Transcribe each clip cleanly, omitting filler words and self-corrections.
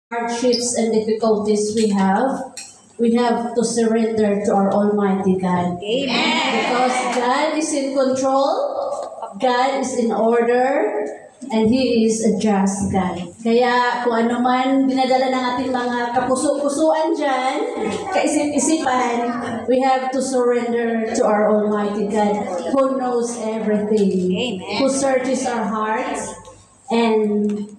hardships and difficulties we have to surrender to our Almighty God. Amen. Because God is in control, God is in order, and He is a just God. Kaya kung ano man dinadala ng ating mga kapuso-pusuan dyan, kaisip-isipan, we have to surrender to our Almighty God who knows everything, Amen. who searches our hearts, and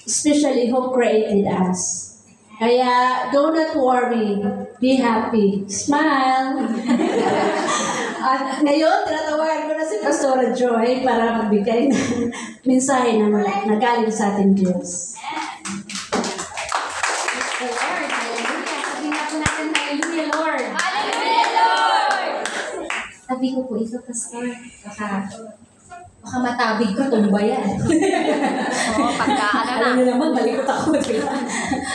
especially who created us. Kaya, do not worry. Be happy. Smile. At ngayon, tinatawagan ko na si Pastora Joy para magbigay ng mensahe na galing sa ating Diyos. The Lord. Hallelujah. Sabihin na po natin, Hallelujah, Lord. Hallelujah, Lord! Sabi ko po ito, Pastor. Baka matabig ko, tumba yan. Oo, pagkaan na. Alam niyo naman, malikot ako.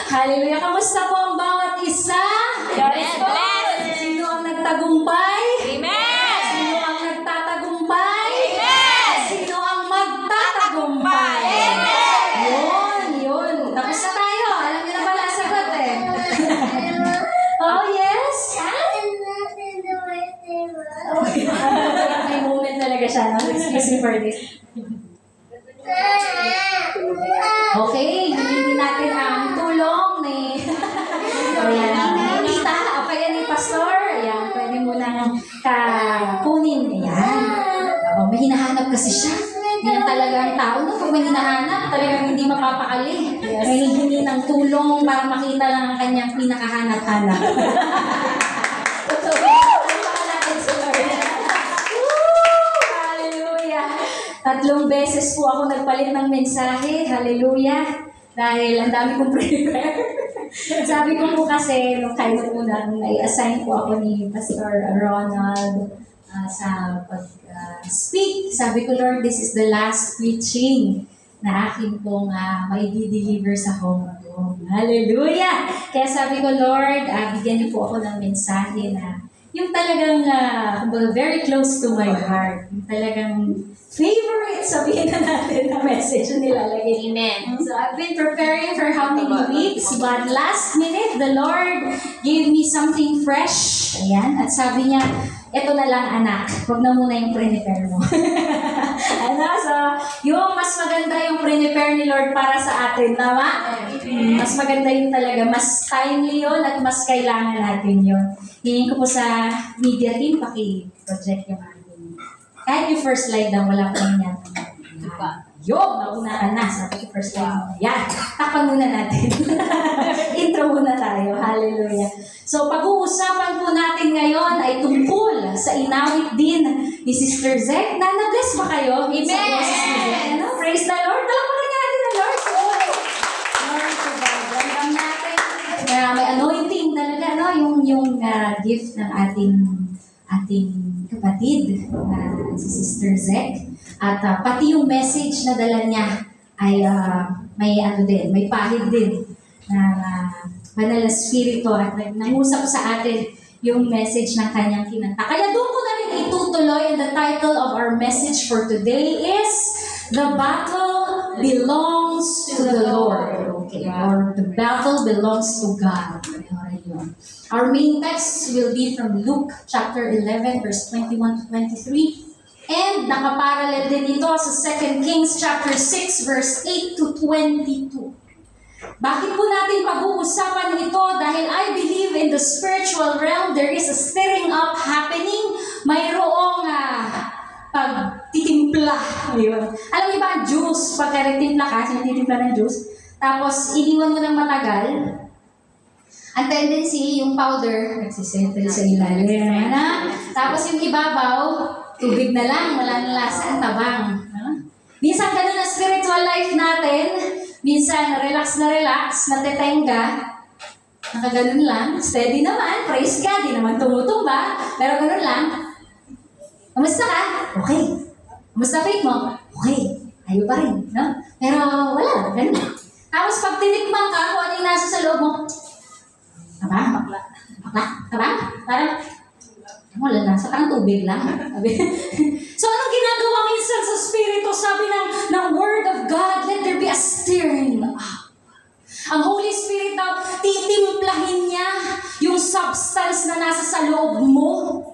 Hallelujah. Kamusta po ang bawat isa? God is blessed! Sino ang nagtagumpay? Amen! Sino ang nagtatagumpay? Amen! Sino ang magtatagumpay? Amen! Yun. Tapos na tayo. Alam niyo na pala ang sagot eh. Oh, yes? May moment talaga siya. No? Excuse me for this. Okay, hindi natin ang tulong ni Tita o kaya ni Pastor. Ayan, pwede mo nang kunin. Ayan. May hinahanap kasi siya. Yan talagang tao na pag may hinahanap, talagang hindi mapapakali. May hihingi ng tulong para makita lang ang kanyang pinakahanap-hanap. Hallelujah! 3 beses po ako nagpalit ng mensahe. Hallelujah! Dahil ang dami kong prepare. Sabi ko po kasi, nung kayo po na, nai-assign po ako ni Pastor Ronald sa pag-speak. Sabi ko, Lord, this is the last preaching na akin pong mai-deliver sa home ko. Hallelujah! Kaya sabi ko, Lord, bigyan niyo po ako ng mensahe na yung talagang very close to my heart. Yung talagang favorite, sabihin na natin na message na nilalagay. Amen. So I've been preparing for how many weeks, but last minute, the Lord gave me something fresh. Ayan, at sabi niya, eto na lang anak, huwag na muna yung prepare mo. So, yung mas maganda yung prepare ni Lord para sa atin, tama? Mas maganda yung talaga, mas timely yun at mas kailangan natin yun. Hingin ko po sa media team, paki-project yung ating. Kahit yung first slide lang, wala pa rin yan. Nauna ka na. Sabi ko first slide. Yan, takpan muna natin. Intro muna tayo. Hallelujah. So, pag-uusapan po natin ngayon ay tungkol sa inawit din ni Sister Zek. Na-bless ba kayo? Amen! Praise the Lord. Talagang natin ang Lord. Glory to God. Ramdam natin. May anointing talaga, no? Yung gift ng ating kapatid na si Sister Zek. At pati yung message na dala niya ay may pahid din na banal na spirito at nangusap sa atin yung message ng kanyang kinanta. Kaya doon ko na rin itutuloy, and the title of our message for today is The Battle Belongs to the Lord. Okay, or The Battle Belongs to God. Our main text will be from Luke chapter 11 verse 21 to 23. And nakaparallel din ito sa 2 Kings chapter 6 verse 8 to 22. Bakit po natin pag-uusapan ito? Dahil I believe in the spiritual realm, there is a stirring up happening. Mayroong pagtitimpla. Alam niyo ba ang juice? Pagka nagtimpla ka, sinatitimpla ng juice, tapos iniwan mo ng matagal, ang tendency, yung powder, nagsisettle sa ilalim. Tapos yung ibabaw, tubig na lang, wala nang lasa, ang tabang. Minsan ganun ang spiritual life natin. Minsan relax, natetenga, nakaganon lang, steady naman, praise God, di naman tumutumba, pero ganun lang. Kamusta ka? Okay. Kamusta faith mo? Okay. Ayaw pa rin, no? Pero wala, ganun. Tapos pag tinikman ka, kung ano yung nasa sa loob mo, Tabang? Parang, wala lang, sa parang tubig lang. So, anong ginagawa minsan sa Espiritu? Sabi ng Word of God, let there be a stirring up. Ang Holy Spirit daw, titimplahin niya yung substance na nasa sa loob mo.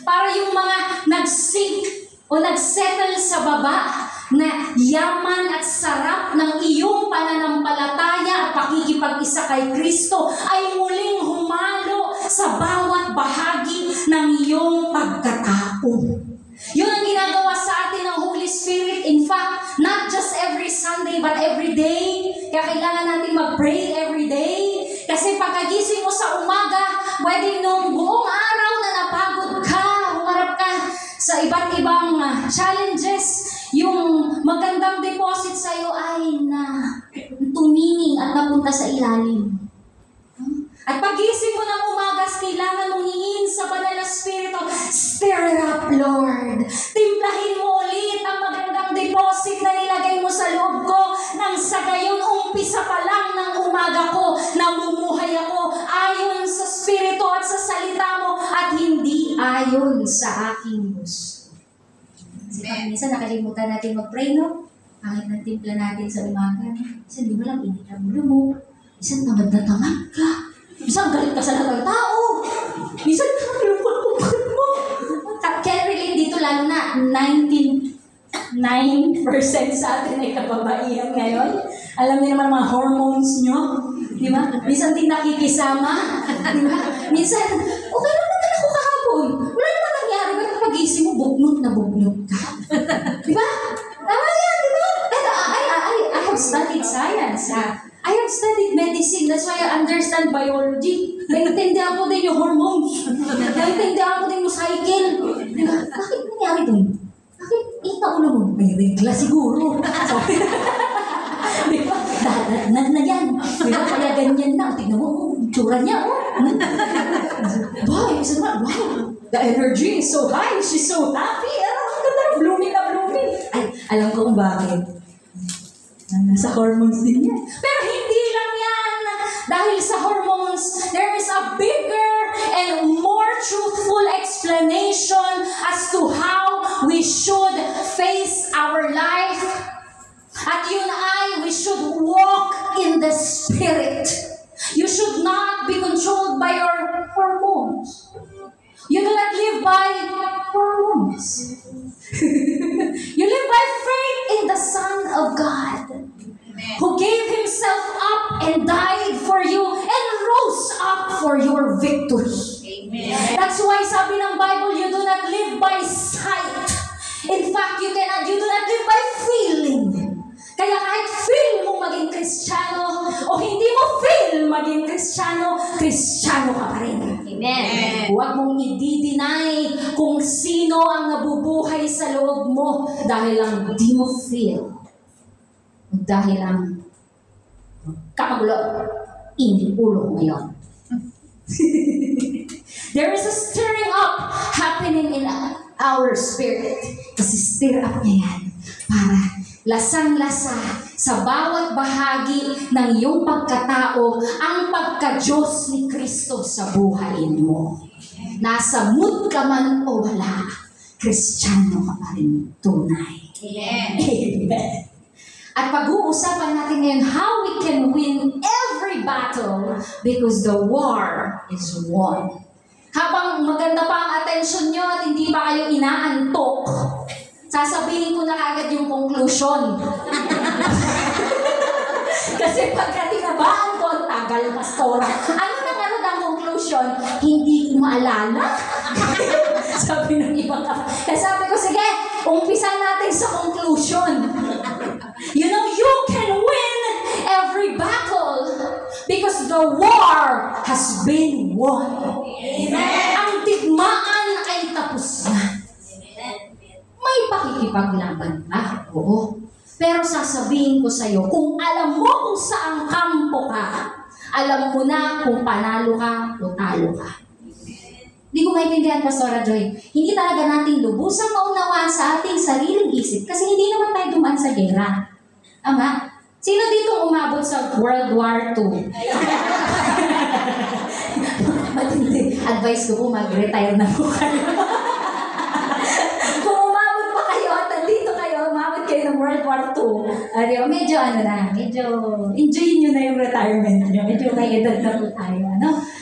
Para yung mga nag-sink o nag-settle sa baba na yaman at sarap ng iyong pananampalataya at pakikipag-isa kay Kristo ay muling humalo sa bawat bahagi ng iyong pagkatao. Yun ang ginagawa sa atin ng Holy Spirit. In fact, not just every Sunday but every day. Kaya kailangan natin mag-pray every day. Kasi pagkagising mo sa umaga, pwede nung buong araw na napagod ka, humarap ka sa iba't ibang challenges, yung magandang deposit sa'yo ay na tumingin at napunta sa ilalim. At pagising mo ng umagas, kailangan mong hingin sa banal na Espiritu, stir it up, Lord. Timplahin mo ulit ang magandang deposit na nilagay mo sa loob ko nang sa gayon umpisa pa lang ng umaga ko, namumuhay ako ayon sa Espiritu at sa salita mo at hindi ayon sa aking gusto. Kasi pag minsan nakalimutan natin mag-pray, no? Kahit ng timpla natin sa umaga, minsan di mo lang init ang ulo mo, minsan tamad na tamad ka. Minsan galit ka sa lahat ng tao. Minsan lupot mo. Can relate dito lalo na 99% sa atin ay kababaihan ngayon. Alam niyo naman mga hormones nyo. Di ba? Minsan din nakikisama. Di ba? Minsan, okay naman ako kahapon. Wala naman nangyari. Ba't pag-isip mo, bugnot na bugnot ka? Di ba? Tama yan, di ba? I have studied science. I have studied medicine. That's why I understand biology. Naintindihan ko din yung hormones. Naintindihan ko din yung cycle. Diba? Bakit nangyari dun? Bakit ita ulo mo? May regla siguro. Diba? Dadatnan na yan. Diba? Kaya ganyan na. Tignan mo, tsura niya. Wow, the energy is so high. She's so happy. Blooming na blooming. Ay, alam ko kung bakit. Nasa hormones din yan. Pero hindi lang yan. Dahil sa hormones, there is a bigger and more truthful explanation as to how we should face our life. At yun ay, we should walk in the Spirit. You should not be controlled by your hormones. You do not live by hormones. You live by faith in the Son of God, who gave Himself up and died for you and rose up for your victory. Amen. That's why sabi ng Bible, you do not live by sight. In fact, you do not live by feeling. Kaya kahit feel mo maging Kristiyano o hindi mo feel maging Kristiyano, Kristiyano ka pa rin. Amen. Huwag mong i-deny kung sino ang nabubuhay sa loob mo dahil lang di mo feel. Dahil lang kakagulo, hindi ulo ngayon. There is a stirring up happening in our spirit. Kasi stir up niya yan para lasang-lasa sa bawat bahagi ng iyong pagkatao ang pagka-Diyos ni Kristo sa buhay mo. Nasa mood ka man o wala, Kristiyano ka pa rin tunay. Amen. At pag-uusapan natin ngayon how we can win every battle because the war is won. Habang maganda pa ang atensyon nyo at hindi pa kayo inaantok, sasabihin ko na agad yung conclusion. Kasi pagka tinabaan ko, ang tagal, pastora. Ano ang conclusion? Hindi ko maalala. Sabi ng ibang kaya sabi ko, sige, umpisan natin sa conclusion. You know, you can win every battle because the war has been won. Amen. Ang digmaan ay tapos na. May pakikipaglaban ba? Oo. Pero sasabihin ko sa'yo, kung alam mo kung saang kampo ka, alam mo na kung panalo ka o talo ka. Hindi ko maintindihan, Pastora Joy. Hindi talaga natin lubusang maunawaan sa ating sariling isip kasi hindi naman tayo dumaan sa gera. Ama? Sino dito umabot sa World War II? Matindi. Advice ko po, mag-retire na po kayo. Kung umabot pa kayo at nandito kayo, umabot kayo ng World War II, Medyo medyo enjoy nyo na yung retirement nyo. Medyo may edad na po tayo,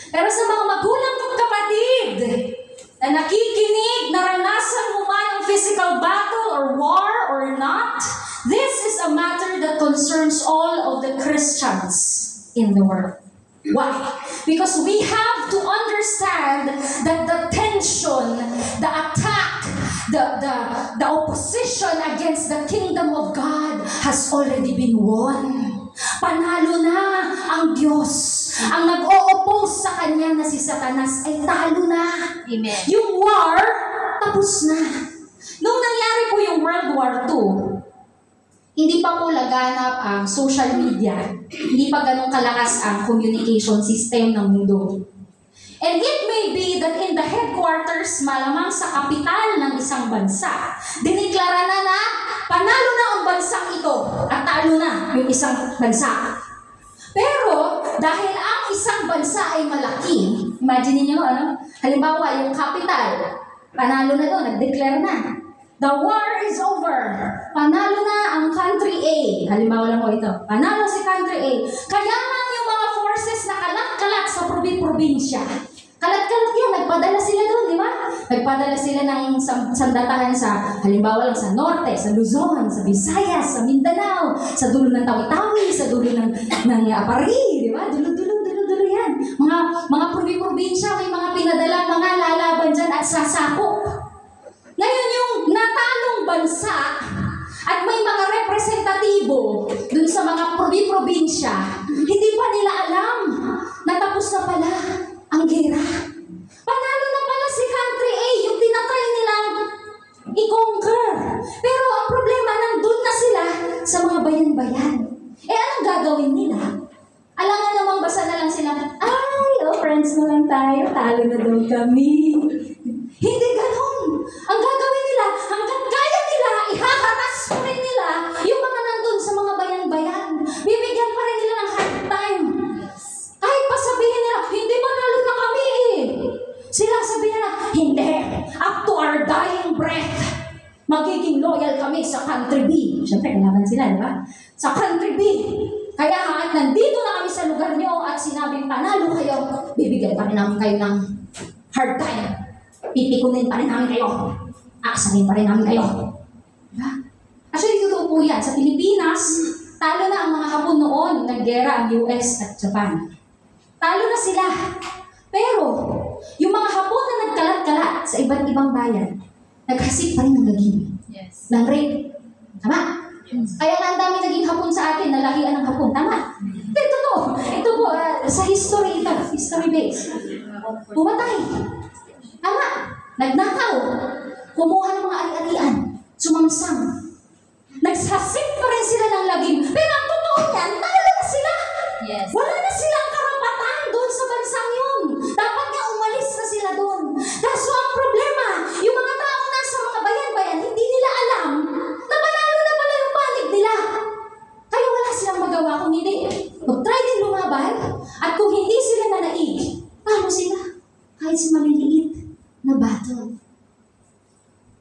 Pero sa mga magulang kong kapatid, na nakikinig, naranasan mo man ang physical battle or war or not, this is a matter that concerns all of the Christians in the world. Why? Because we have to understand that the tension, the attack, the opposition against the kingdom of God has already been won. Panalo na ang Diyos. Ang nag-o-oppose sa Kanya na si Satanas ay talo na. Amen. Yung war, tapos na. Nung nangyari po yung World War II, hindi pa po laganap ang social media. Hindi pa ganun kalakas ang communication system ng mundo. And it may be that in the headquarters, malamang sa kapital ng isang bansa, diniklara na panalo na ang bansang ito at talo na yung isang bansa. Pero dahil ang isang bansa ay malaki, imagine niyo halimbawa yung capital, panalo na doon, nag-declare na. The war is over. Panalo na ang country A. Halimbawa lang po ito. Panalo si country A. Kaya man yung mga forces na kalat-kalat sa probinsya. Kalat-kalat yan. Nagpadala sila doon, di ba? Nagpadala sila ng sandatahan sa, halimbawa lang sa Norte, sa Luzon, sa Visayas, sa Mindanao, sa dulo ng Tawi-Tawi, sa dulo ng Apari, di ba? Dulo yan. Mga probinsya, may mga pinadala, mga lalaban dyan at sasakop. Ngayon yung natalong bansa at may mga representatibo dun sa mga probinsya, hindi pa nila alam na tapos na pala ang gera. Panalo na pala si country A, yung tinatry nilang i-conquer. Pero ang problema, nandun na sila sa mga bayan-bayan. Anong gagawin nila? Alangan namang basa na lang sila, friends na lang tayo, talo na daw kami. Hindi ganun. Ang gagawin nila, hanggang kaya nila, ihahatas pa rin nila yung mga nandun sa mga bayan-bayan. Bibigyan pa rin nila ng hard time. Kahit pa sabihin nila, hindi manalo na kami Sila sabihin nila, hindi. Up to our dying breath, magiging loyal kami sa country B. Siyempre, kalaban sila, di ba? Sa country B. Kaya at nandito na kami sa lugar nyo at sinabing panalo kayo, bibigyan pa rin namin kayo ng hard time. Pipikunin pa rin namin kayo. Aksanin pa rin namin kayo. Diba? Actually, totoo po yan. Sa Pilipinas, talo na ang mga Hapon noon, naggera ang US at Japan. Talo na sila. Pero, yung mga Hapon na nagkalat-kalat sa iba't ibang bayan, naghasik pa rin ng lagim. Yes. Ng rape. Tama? Yes. Kaya nga ang dami naging Hapon sa atin, nalahian ng Hapon. Tama? Ito to. Ito po, sa history ito. History base. Pumatay. Tama. Nagnakaw. Kumuha ng mga ari-arian. Sumamsam. Nagsasik pa rin sila ng lagim. Pero ang totoo yan, talo na sila. Yes. Wala na silang karapatan doon sa bansang yun. Dapat nga umalis na sila doon. Kaso ang problema, yung mga tao nasa mga bayan-bayan, hindi nila alam na panalo na pala yung panig nila. Kaya wala silang magawa kung hindi. Mag-try din lumaban. At kung hindi sila nanaig, talo sila. Kahit sa maliliit na battle.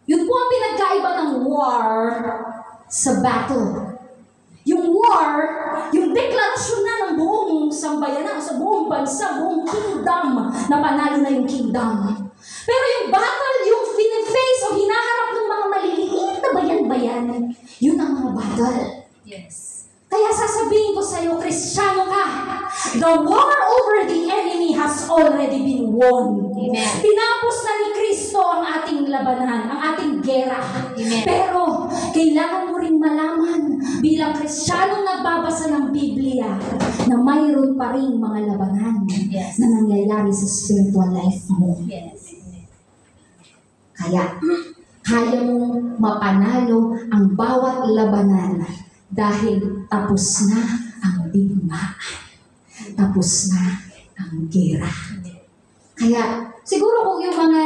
Yun po ang pinagkaiba ng war sa battle. Yung war, yung deklarasyon na ng buong sambayanan, sa buong bansa, buong kingdom, na panalo na yung kingdom. Pero yung battle, yung face o hinaharap ng mga maliliit na bayan-bayan, yun ang mga battle. Yes. Kaya sasabihin ko sa iyo, Kristiyano ka, the war over the enemy has already been won. Amen. Tinapos na ni Kristo ang ating labanan, ang ating gera. Amen. Pero, kailangan mo rin malaman bilang Kristiyanong nagbabasa ng Biblia na mayroon pa rin mga labanan Yes. na nangyayari sa spiritual life mo. Yes. Kaya mong mapanalo ang bawat labanan dahil tapos na ang digmaan. Tapos na ang gera. Kaya, siguro kung yung mga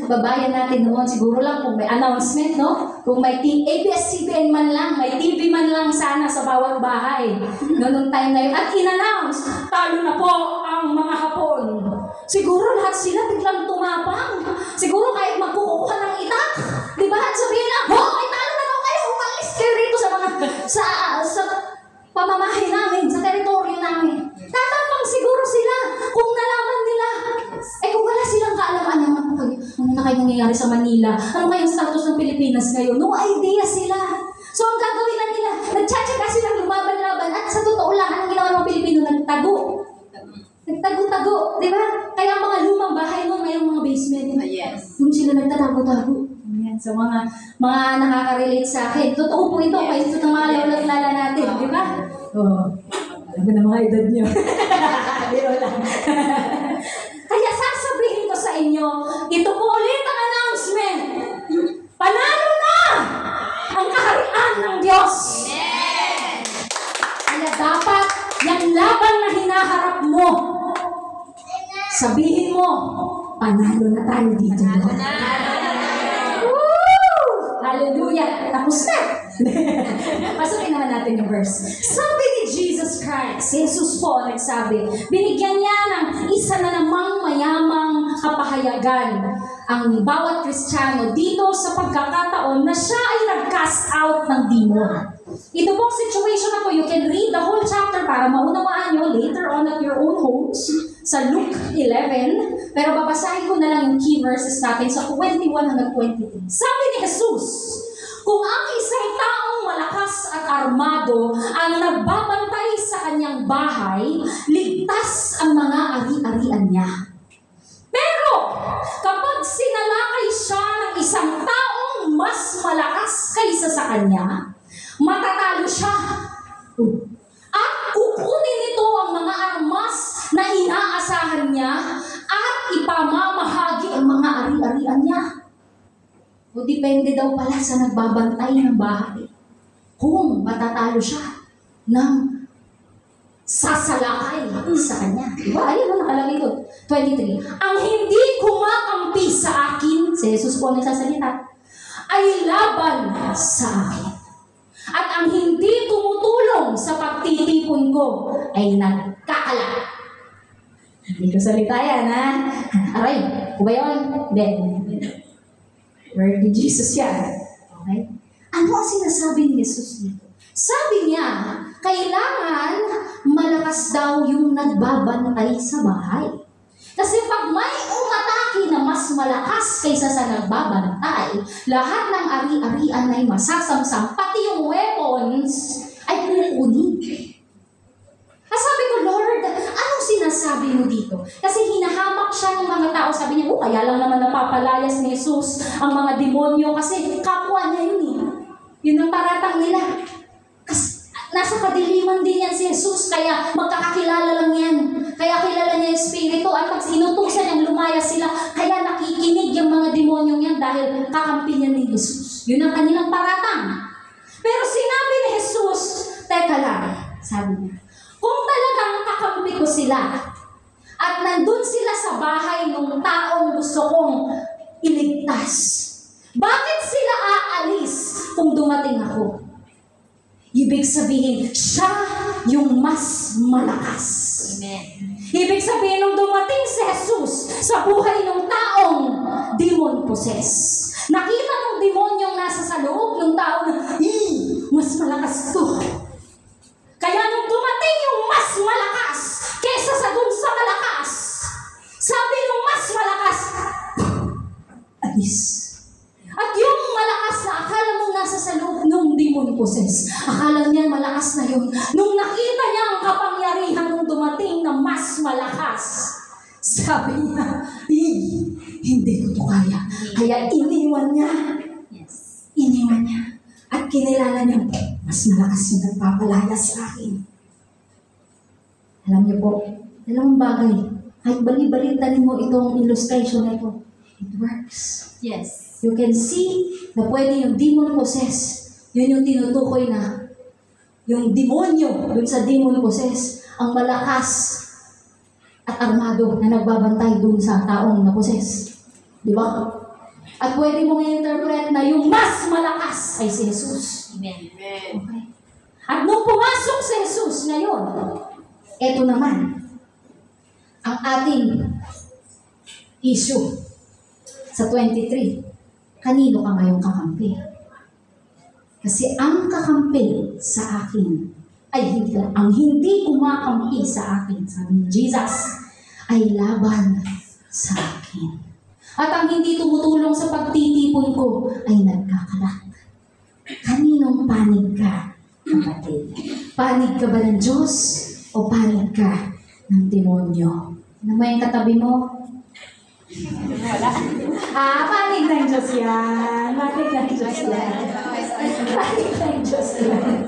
kababayan natin noon, siguro lang kung may announcement, no? Kung may ABS-CBN man lang, may TV man lang sana sa bawat bahay. Noong time na yun. At in-announce, talo na po ang mga Hapon. Siguro lahat sila biglang tumapang. Siguro kahit magkukuha ng itak. Diba? At sabihin lang, ay talo na daw kayo, umalis kayo rito sa mga, sa nangyayari sa Manila. Ano kayang status ng Pilipinas ngayon? No idea sila. So ang gagawin na nila, nagtsatsaga silang lumaban-laban at sa totoo lang, anong ginawa ng mga Pilipino? Nagtago. Nagtago-tago, di ba? Kaya ang mga lumang bahay mo, mayroong mga basement. Yes. Doon sila nagtatago-tago. Ayan, so mga nakaka-relate sa akin. Totoo po ito, kaya ito ng mga lala natin, di ba? Oo. Alam mo na mga edad nyo. Biro lang. Kaya sasabihin ko sa inyo, ito po ulit ang announcement. Panalo na ang kaharian ng Diyos. Kaya dapat yung laban na hinaharap mo, sabihin mo, panalo na tayo dito. Woo! Hallelujah! Tapos na! Pasukin naman natin yung verse. Sabi ni Jesus Christ, si Jesus po nagsabi, binigyan niya ng isa na namang mayamang kapahayagan ang bawat Kristiyano dito sa pagkakataon na siya ay nag-cast out ng demon. Ito pong situation na to, you can read the whole chapter para maunawaan nyo later on at your own homes sa Luke 11, pero babasahin ko na lang yung key verses natin sa 21 hanggang 23. Sabi ni Jesus, kung ang isang taong malakas at armado ang nagbabantay sa kanyang bahay, ligtas ang mga ari-arian niya. Pero kapag sinalakay siya ng isang taong mas malakas kaysa sa kanya, matatalo siya. At kukunin nito ang mga armas na inaasahan niya at ipamamahagi ang mga ari-arian niya. O depende daw pala sa nagbabantay ng bahay kung matatalo siya ng sasalakay sa kanya. Diba? Ayun, nakalagay doon. 23. Ang hindi kumakampi sa akin, si Jesus po nagsasalita, ay laban sa akin. At ang hindi tumutulong sa pagtitipon ko ay nagkakalat. Hindi ko salita yan, ha? Aray, ko ba yun? Then, where did Jesus yan? Okay? Ano ang sinasabi ni Jesus dito? Sabi niya, kailangan malakas daw yung nagbabantay sa bahay. Kasi pag may umatake na mas malakas kaysa sa nagbabantay, lahat ng ari-arian ay masasamsam, pati yung weapons ay kukunin. Sabi ko, Lord, anong sinasabi mo dito? Kasi hinahamak siya ng mga tao. Sabi niya, kaya lang naman napapalayas ni Jesus ang mga demonyo kasi kapwa niya yun eh. Yun ang paratang nila. Kasi nasa kadiliman din yan si Jesus, kaya magkakakilala lang yan. Kaya kilala niya yung Espiritu at pag inutusan niyang lumaya sila, kaya nakikinig yung mga demonyong yan dahil kakampi niya ni Jesus. Yun ang kanilang paratang. Pero sinabi ni Jesus, teka lang, sabi niya, kung talagang kakampi ko sila at nandun sila sa bahay ng taong gusto kong iligtas, bakit sila aalis kung dumating ako? Ibig sabihin, siya yung mas malakas. Amen. Ibig sabihin, nung dumating si Jesus sa buhay ng taong demon-possessed, nakita ng demonyong nasa sa loob ng tao na, mas malakas to. Kaya nung dumating yung mas malakas kesa sa dun sa malakas, sabi nung mas malakas, alis. At yung malakas na akala mo nasa sa loob nung demon-possessed, akala niya malakas na yun. Nung nakita niya ang kapangyarihan nung dumating na mas malakas, sabi niya, hindi ko to kaya. Kaya iniwan niya. Yes. Iniwan niya. At kinilala niya, mas malakas yung nagpapalaya sa akin. Alam niyo po, dalawang bagay. Kahit bali-balitan mo itong illustration na ito, it works. Yes. You can see na pwede yung demon-possessed. Yun yung tinutukoy na yung demonyo dun sa demon-possessed, ang malakas at armado na nagbabantay dun sa taong na-possess. Di ba? At pwede mong i-interpret na yung mas malakas ay si Jesus. Amen. Okay. At nung pumasok si Jesus ngayon, eto naman ang ating issue sa 23. Kanino ka ngayong kakampi? Kasi ang kakampi sa akin ay hindi lang. Ang hindi kumakampi sa akin, sabi ni Jesus, ay laban sa akin. At ang hindi tumutulong sa pagtitipon ko ay nagkakalat. Kaninong panig ka, kapatid? Panig ka ba ng Diyos o panig ka ng demonyo? Ano ba yung katabi mo? Panig ng Diyos yan. Panig ng Diyos yan. Panig ng Diyos yan.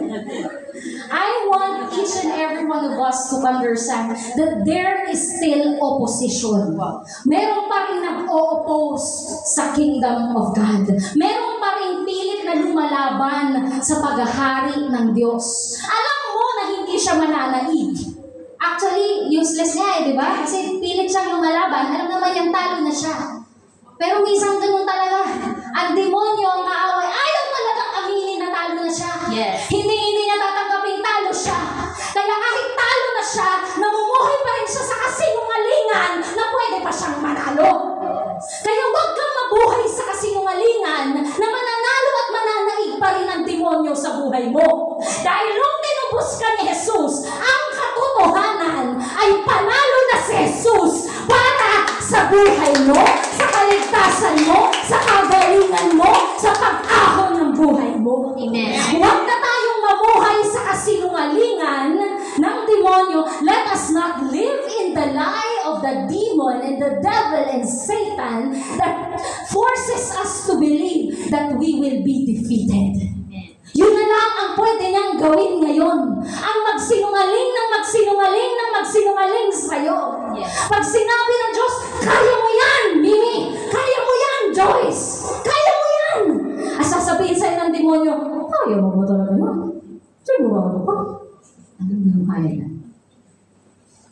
I want each and every one of us to understand that there is still opposition. Meron pa rin nag-o-oppose sa kingdom of God. Meron pa rin pilit na lumalaban sa paghahari ng Diyos. Alam mo na hindi siya mananaig. Actually, useless nga di ba? Kasi pilit siyang lumalaban. Alam naman yung talo na siya. Pero minsan ganun talaga. Ang demonyo, ang kaaway, ayaw talagang aminin na talo na siya. Yes. Hindi niya tatanggapin talo siya. Kaya kahit talo na siya, namumuhay pa rin siya sa kasinungalingan na pwede pa siyang manalo. Kaya huwag kang mabuhay sa kasinungalingan na mananalo at mananaig pa rin ang demonyo sa buhay mo. Dahil nung tinubos ka ni Jesus, ang katotohanan ay panalo na si Jesus para sa buhay mo, sa kaligtasan mo, sa kagalingan mo, sa pag-ahon ng buhay mo. Amen. Huwag na tayong mabuhay sa kasinungalingan ng demonyo. Let us not live in the lie of the demon and the devil and Satan that forces us to believe that we will be defeated. Yun na lang ang pwede niyang gawin ngayon. Ang magsinungaling ng magsinungaling ng magsinungaling sa'yo. Yes. Pag sinabi ng Diyos, kaya mo yan, Mimi! Kaya mo yan, Joyce! Kaya mo yan! At sasabihin sa'yo ng demonyo, kaya mo ba talaga yan? Sigurado ka? Ano, hindi mo kaya yan?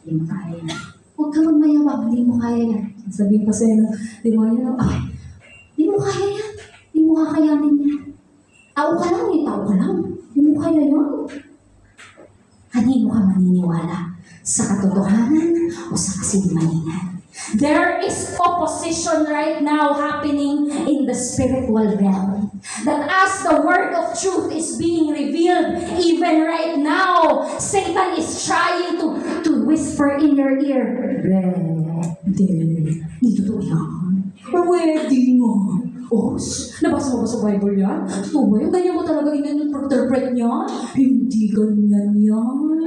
Hindi mo kaya yan. Huwag ka magmayabang, hindi mo kaya yan. Sabihin pa sa'yo ng demonyo, hindi mo kaya yan. Hindi mo kakayanin yan. Tao ka lang eh, tao ka lang. Hindi mo kaya yun. Kanino ka maniniwala? Sa katotohanan o sa kasinungalingan? There is opposition right now happening in the spiritual realm. That as the word of truth is being revealed, even right now, Satan is trying to whisper in your ear, hindi totoo yan. Pwede nga. Oh, nabasa mo ba sa Bible yan? Ito ba yung ganyan mo talaga in-interpret niya? Hindi ganyan yan.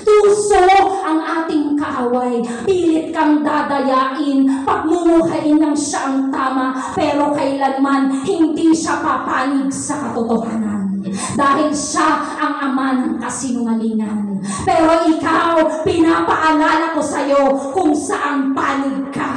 Tuso ang ating kaaway. Pilit kang dadayain. Pagmumukhain ng siya ang tama. Pero kailanman hindi siya papanig sa katotohanan. Dahil siya ang ama ng kasinungalingan. Pero ikaw, pinapaalala ko sa'yo kung saan panig ka.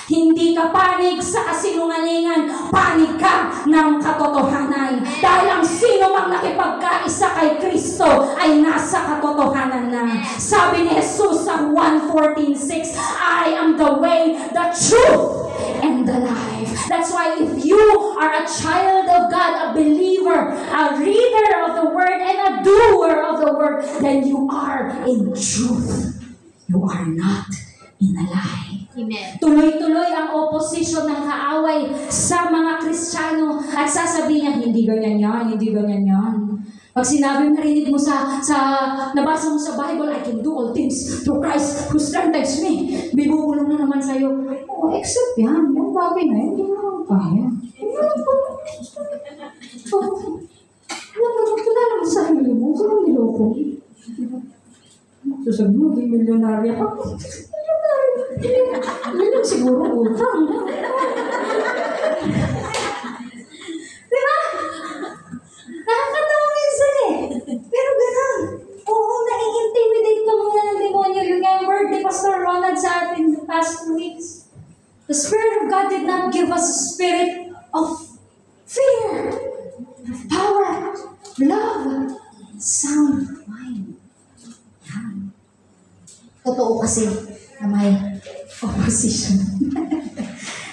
Hindi ka panig sa kasinungalingan, panig ka ng katotohanan. Dahil ang sino mang nakipagkaisa kay Kristo ay nasa katotohanan na. Sabi ni Jesus sa 1:14:6, I am the way, the truth, and the life. That's why if you are a child of God, a believer, a reader of the Word, and a doer of the Word, then you are in truth. You are not in a lie. Amen. Tuloy-tuloy ang opposition ng kaaway sa mga Kristiyano at sasabihin niya, hindi ganyan yan, hindi ganyan yan. Pag sinabi mo, narinig mo nabasa mo sa Bible, I can do all things through Christ who strengthens me. Bibubulong na naman sa'yo, except yan, yung bagay na yun, hindi mo naman kaya. Wala naman sa sarili mo, saan niloko? Sasabi mo, di milyonarya ka. Yun siguro utang. Diba? Nakakatawa minsan eh. Pero gano'n. Oo, nai-intimidate ka muna ng demonyo. Yung word ni Pastor Ronald sa atin the past 2 weeks. The Spirit of God did not give us a spirit of fear, of power, love, sound mind. Totoo kasi na may opposition.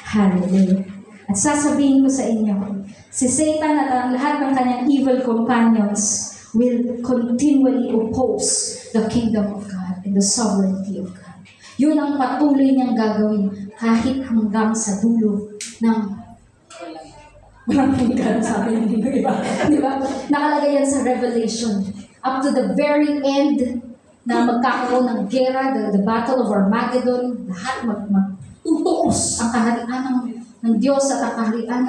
Hallelujah. At sasabihin ko sa inyo, si Satan at ang lahat ng kanyang evil companions will continually oppose the kingdom of God and the sovereignty of God. Yun ang patuloy niyang gagawin kahit hanggang sa dulo ng walang hanggan, sabi ng iba. Di ba? Nakalagay yan sa Revelation. Up to the very end na magkakaroon ng gera, the battle of Armageddon, lahat tutuos ang kaharian ng Diyos at ang kaharian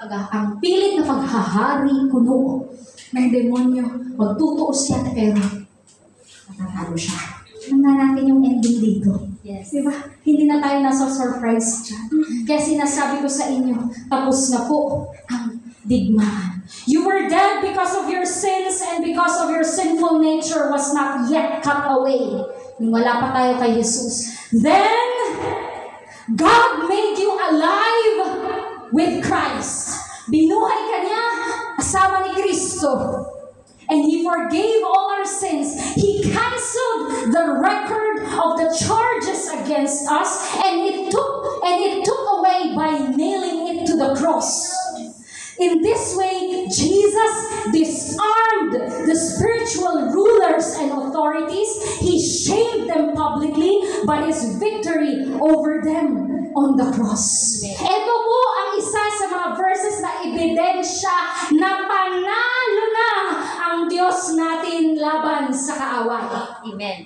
ang pilit na paghahari kuno ng demonyo. Magtutuos yan, pero matatalo siya. Tingnan natin yung ending dito. Yes. Diba? Hindi na tayo nasa surprise dyan. Kaya sinasabi ko sa inyo, tapos na po ang digmaan. You were dead because of your sins and because of your sinful nature was not yet cut away. Nung wala pa tayo kay Jesus. Then, God made you alive with Christ. Binuhay ka niya kasama ni Kristo. And He forgave all our sins. He canceled the record of the charges against us, and it took away by nailing it to the cross. In this way, Jesus disarmed the spiritual rulers and authorities. He shamed them publicly by His victory over them on the cross. Ito po ang isa sa mga verses na ebidensya na panalo na ang Diyos natin laban sa kaaway. Amen.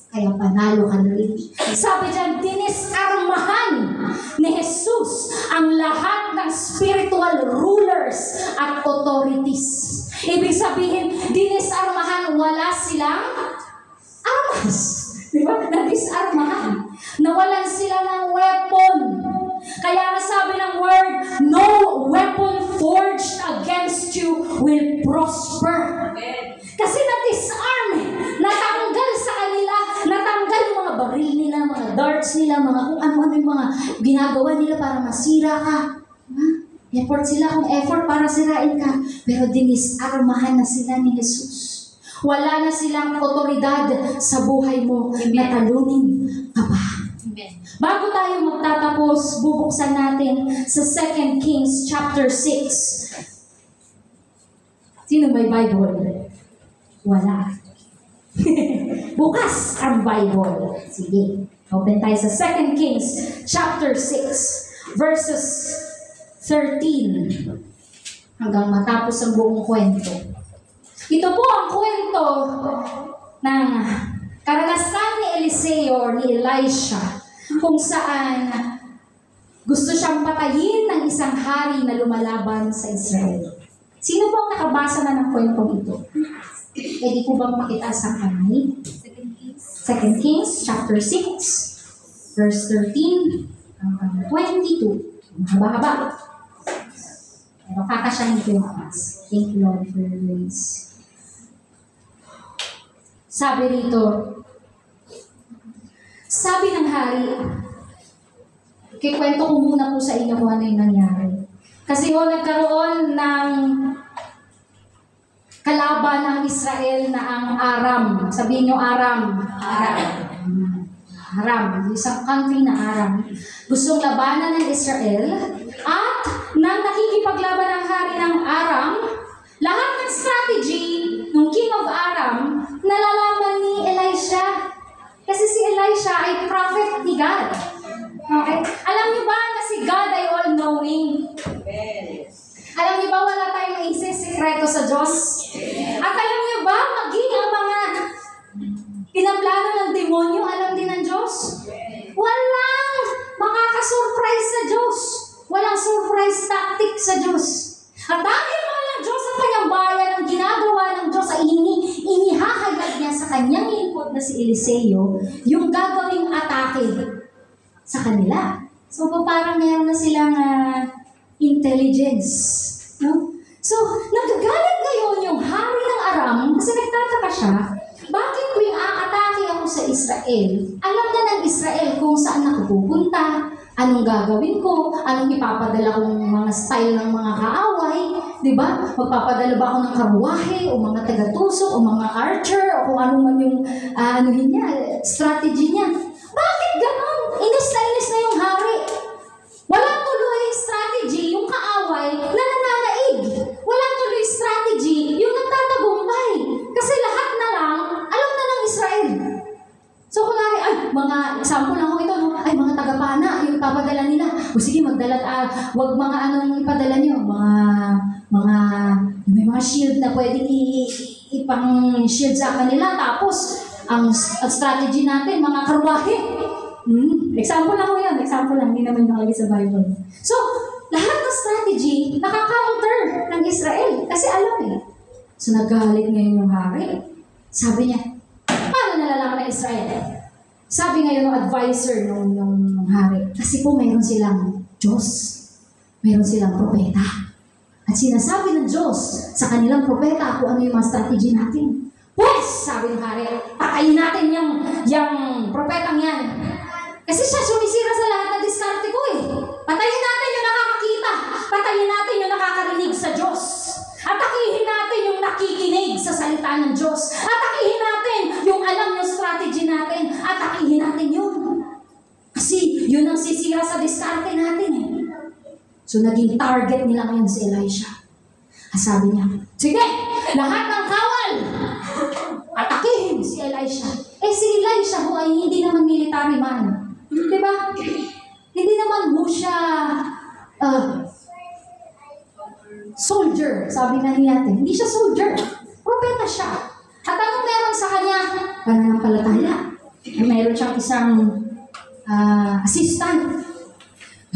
Kaya panalo ka na rin. Sabi dyan, dinisarmahan ni Jesus ang lahat ng spiritual rulers at authorities. Ibig sabihin, dinisarmahan, wala silang armas. Diba? Nadisarmahan. Nawalan sila ng weapon. Kaya nga sabi ng word, no weapon forged against you will prosper. Kasi na-disarm, natanggal sa kanila, natanggal yung mga baril nila, mga darts nila, mga kung ano-ano yung mga ginagawa nila para masira ka. Effort sila kung effort para sirain ka. Pero dinisarmahan na sila ni Jesus. Wala na silang otoridad sa buhay mo na talunin ka pa. Amen. Bago tayo magtatapos, bubuksan natin sa 2 Kings chapter 6. Sino may Bible? Wala. Bukas ang Bible. Sige. Open tayo sa 2 Kings chapter 6 verses 13 hanggang matapos ang buong kwento. Ito po ang kwento ng karanasan ni Eliseo or ni Elisha kung saan gusto siyang patayin ng isang hari na lumalaban sa Israel. Sino po ang nakabasa na ng kwentong ito? Pwede po bang pakitaas ang kamay? 2 Kings chapter 6 verse 13 hanggang 22. Mahaba-haba. Pero kakasyahin ko yung oras. Thank you, Lord, for your grace. Sabi rito, sabi ng hari, kikwento ko muna po sa inyo kung ano yung nangyari. Kasi nagkaroon ng kalaban ng Israel na ang Aram. Sabihin nyo Aram. Aram. Isang country na Aram. Gustong labanan ng Israel at nang nakikipaglaban ang hari ng Aram, lahat ng strategy ng King of Aram nalalaman ni Elisha. Kasi si Elisha ay prophet ni God. Okay? Alam niyo ba na si God ay all-knowing? Alam niyo ba wala tayong isisekreto sa Diyos? At alam niyo ba maging ang mga pinaplano ng demonyo, alam din ng Diyos? Walang makakasurprise sa Diyos. Walang surprise tactic sa Diyos. At dahil mahal ng Diyos ang kanyang bayan, ang ginagawa ng Diyos ay inihahayag niya sa kanyang lingkod na si Eliseo yung gagawing atake sa kanila. So parang meron na silang intelligence. No? So nagagalit ngayon yung hari ng Aram kasi nagtataka siya, bakit tuwing aatake ako sa Israel, alam na ng Israel kung saan ako pupunta, anong gagawin ko, anong ipapadala kong mga style ng mga kaaway, di ba? Magpapadala ba ako ng karuwahe, o mga taga-tusok, o mga archer, o kung ano man yung strategy niya. Bakit ganon? Inis na yung hari. Walang tuloy strategy yung kaaway na nananaig. Walang tuloy strategy yung nagtatagumpay. Kasi lahat na lang, alam na ng Israel. So, kunwari, mga example lang ko ito, no? Mga tagapana, yung ipapadala nila. O sige, magdala, wag mga anong ipadala nyo, may mga shield na pwedeng ipang shield sa kanila. Tapos, ang strategy natin, mga karwahe. Example lang ko yan. Example lang. Hindi naman nakalagay sa Bible. So, lahat ng strategy, nakaka-counter ng Israel. Kasi alam eh. So, nagalit ngayon yung hari. Sabi niya, paano nalalaman ng Israel? Sabi ngayon ng advisor ng hari. Kasi po mayroon silang Diyos. Mayroon silang propeta. At sinasabi ng Diyos sa kanilang propeta kung ano yung mga strategy natin. Pues, sabi ng hari, patayin natin yung propetang yan. Kasi siya sumisira sa lahat ng diskarte ko eh. Patayin natin yung nakakakita. Patayin natin yung nakakarinig sa Diyos. Atakihin natin yung nakikinig sa salita ng Diyos. Atakihin natin yung alam yung strategy natin. Atakihin natin yun. Kasi yun ang sisira sa diskarte natin eh. So naging target nila ngayon si Elisha. Sabi niya, sige, lahat ng kawal, atakihin si Elisha. Eh si Elisha ho ay hindi naman military man. Diba? Hindi naman ho siya soldier, sabi nga niya. Hindi siya soldier. Propeta siya. At anong meron sa kanya? Pananampalataya. Meron siyang isang assistant.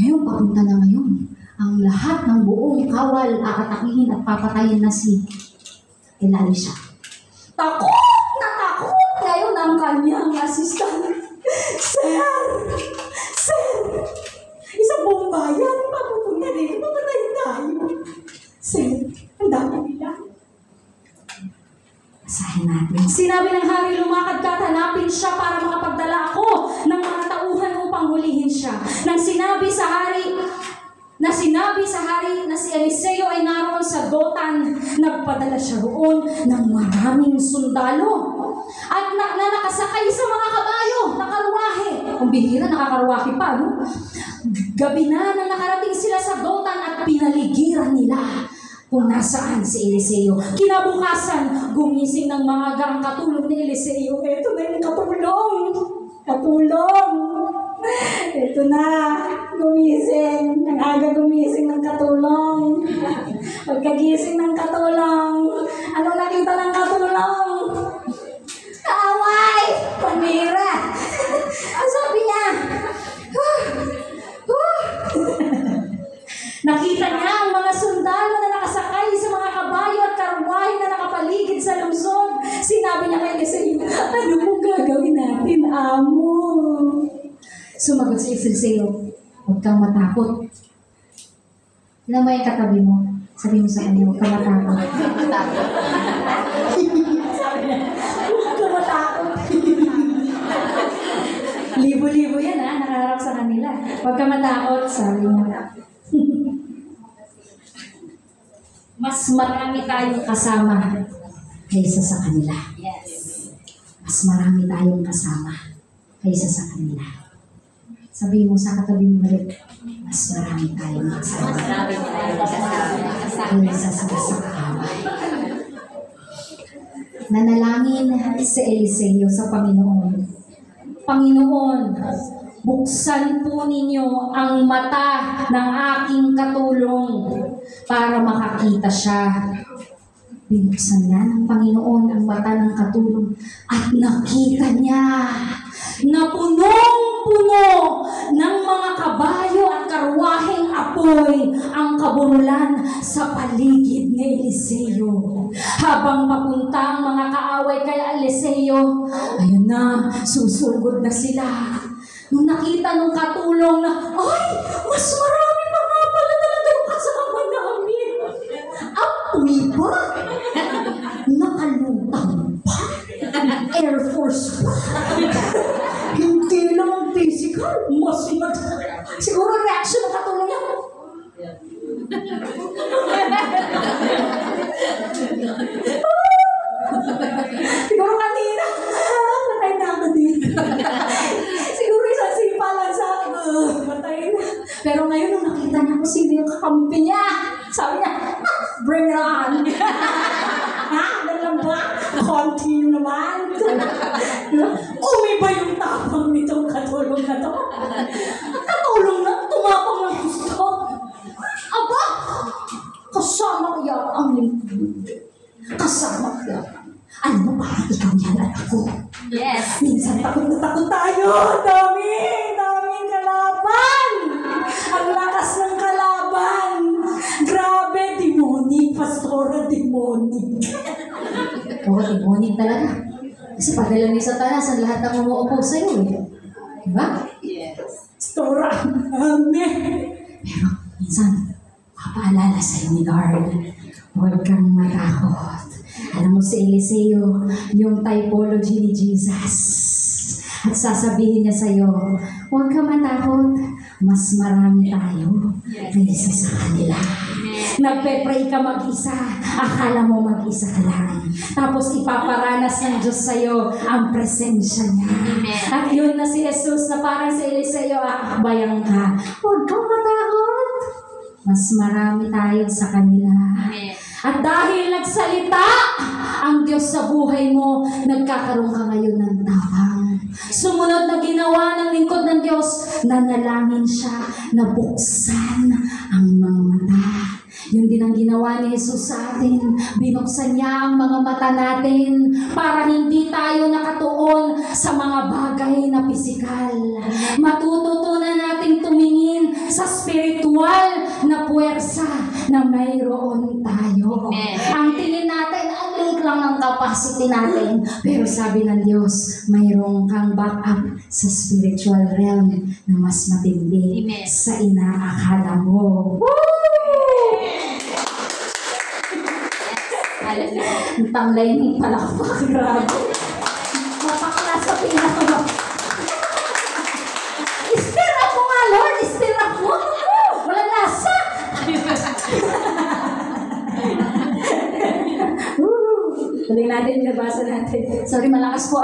Ngayon, papunta na ngayon. Ang lahat ng buong kawal aatakihin at papatayin na si Elisha. Takot na takot ngayon ang kanyang assistant. Sir, isang buong bayan, papupunta dito, papatayin tayo. Sir, ang dami nila. Basahin natin. Sinabi ng hari, lumakad ka at hanapin siya para makapagdala ako ng mga tauhan upang hulihin siya. Nang sinabi sa hari na si Eliseo ay naroon sa Dotan, nagpadala siya roon ng maraming sundalo at nakasakay sa mga kabayo, nakaruwahe. Ang bihira, nakakarwahe pa, no? Gabi na nang nakarating sila sa Dotan at pinaligiran nila kung nasaan si Eliseo. Kinabukasan, gumising ng mga gang katulong ni Eliseo. Ito na yung katulong. Ito na, gumising. Ang aga gumising ng katulong. Pagkagising ng katulong, anong nakita ng katulong? Kaaway! Panira! Ang sabi niya, nakita niya ang mga sundalo na nakasakay sa mga kabayo at karwahe na nakapaligid sa lungsod. Sinabi niya kay Eliseo, ano pong gagawin natin, amo? Sumagot si Eliseo, huwag kang matakot. Ilan ba yung katabi mo? Sabi mo sa kanya, huwag kang matakot. Sabi niya, huwag kang matakot. Libo-libo yan ha, nakaharap sa kanila. Huwag kang matakot, sabi niya. Mas marami tayong kasama kaysa sa kanila. Yes. Mas marami tayong kasama kaysa sa kanila. Sabi mo sa katabi mo rin, mas marami tayong kasama kaysa sa kanila. Nanalangin si Eliseo sa Panginoon. Panginoon, buksan po ninyo ang mata ng aking katulong para makakita siya. Binuksan niya ng Panginoon ang mata ng katulong at nakita niya na punong-puno ng mga kabayo at karwaheng apoy ang kaburulan sa paligid ni Eliseo. Habang papunta ang mga kaaway kay Eliseo, ayun na, susugod na sila. Nung nakita ng katulong na, ay, mas marami pa nga pala talaga yung kasama namin. Apoy ba? Nakalutang pa? Air Force pa? Hindi lang physical, mas siguro reaction ng katulong niya. Siguro kanina, patay na ako dito. Siguro isang sipa lang sa akin, patay na. Pero ngayon, nung nakita niya kung sino yung kakampi niya, sabi niya, bring it on. Ha? Ganun ba? Continue naman. Umiba yung tapang nitong katulong na to. Katulong na, tumapang ng gusto. Aba, kasama kaya ang lingkod. Kasama kaya. Alam mo, parang ikaw yan at ako. Yes. Minsan takot na takot tayo. Dami. talaga. Kasi padala ni Satanas ang lahat ng umuupo sa'yo eh. Diba? Yes. Stora. Amen. Pero minsan, papaalala sa'yo ni Lord, huwag kang matakot. Alam mo si Eliseo, yung typology ni Jesus. At sasabihin niya sa'yo, huwag ka matakot, mas marami tayo kaysa sa kanila. Nagpe-pray ka mag-isa, akala mo mag-isa ka lang. Tapos ipaparanas ng Diyos sa'yo ang presensya niya. At yun na si Jesus na parang si Eliseo, akbayan ka. Huwag kang matakot. Mas marami tayo sa kanila. At dahil nagsalita ang Diyos sa buhay mo, nagkakaroon ka ngayon ng tapang. Sumunod na ginawa ng lingkod ng Diyos, nanalangin siya, nabuksan ang mga mata. Yun din ang ginawa ni Jesus sa atin. Binuksan niya ang mga mata natin para hindi tayo nakatuon sa mga bagay na pisikal. Matututunan natin tumingin sa spiritual na puwersa na mayroon tayo. Ang tingin natin, ang liit lang ang capacity natin. Pero sabi ng Diyos, mayroon kang backup sa spiritual realm na mas matindi sa inaakala mo. Woo! Ang tamlay ng palakpak, grabe. Mapakla sa pinaka. Stir ako nga, Lord. Stir ako. Walang lasa. Tuloy natin, nabasa natin. Sorry, malakas po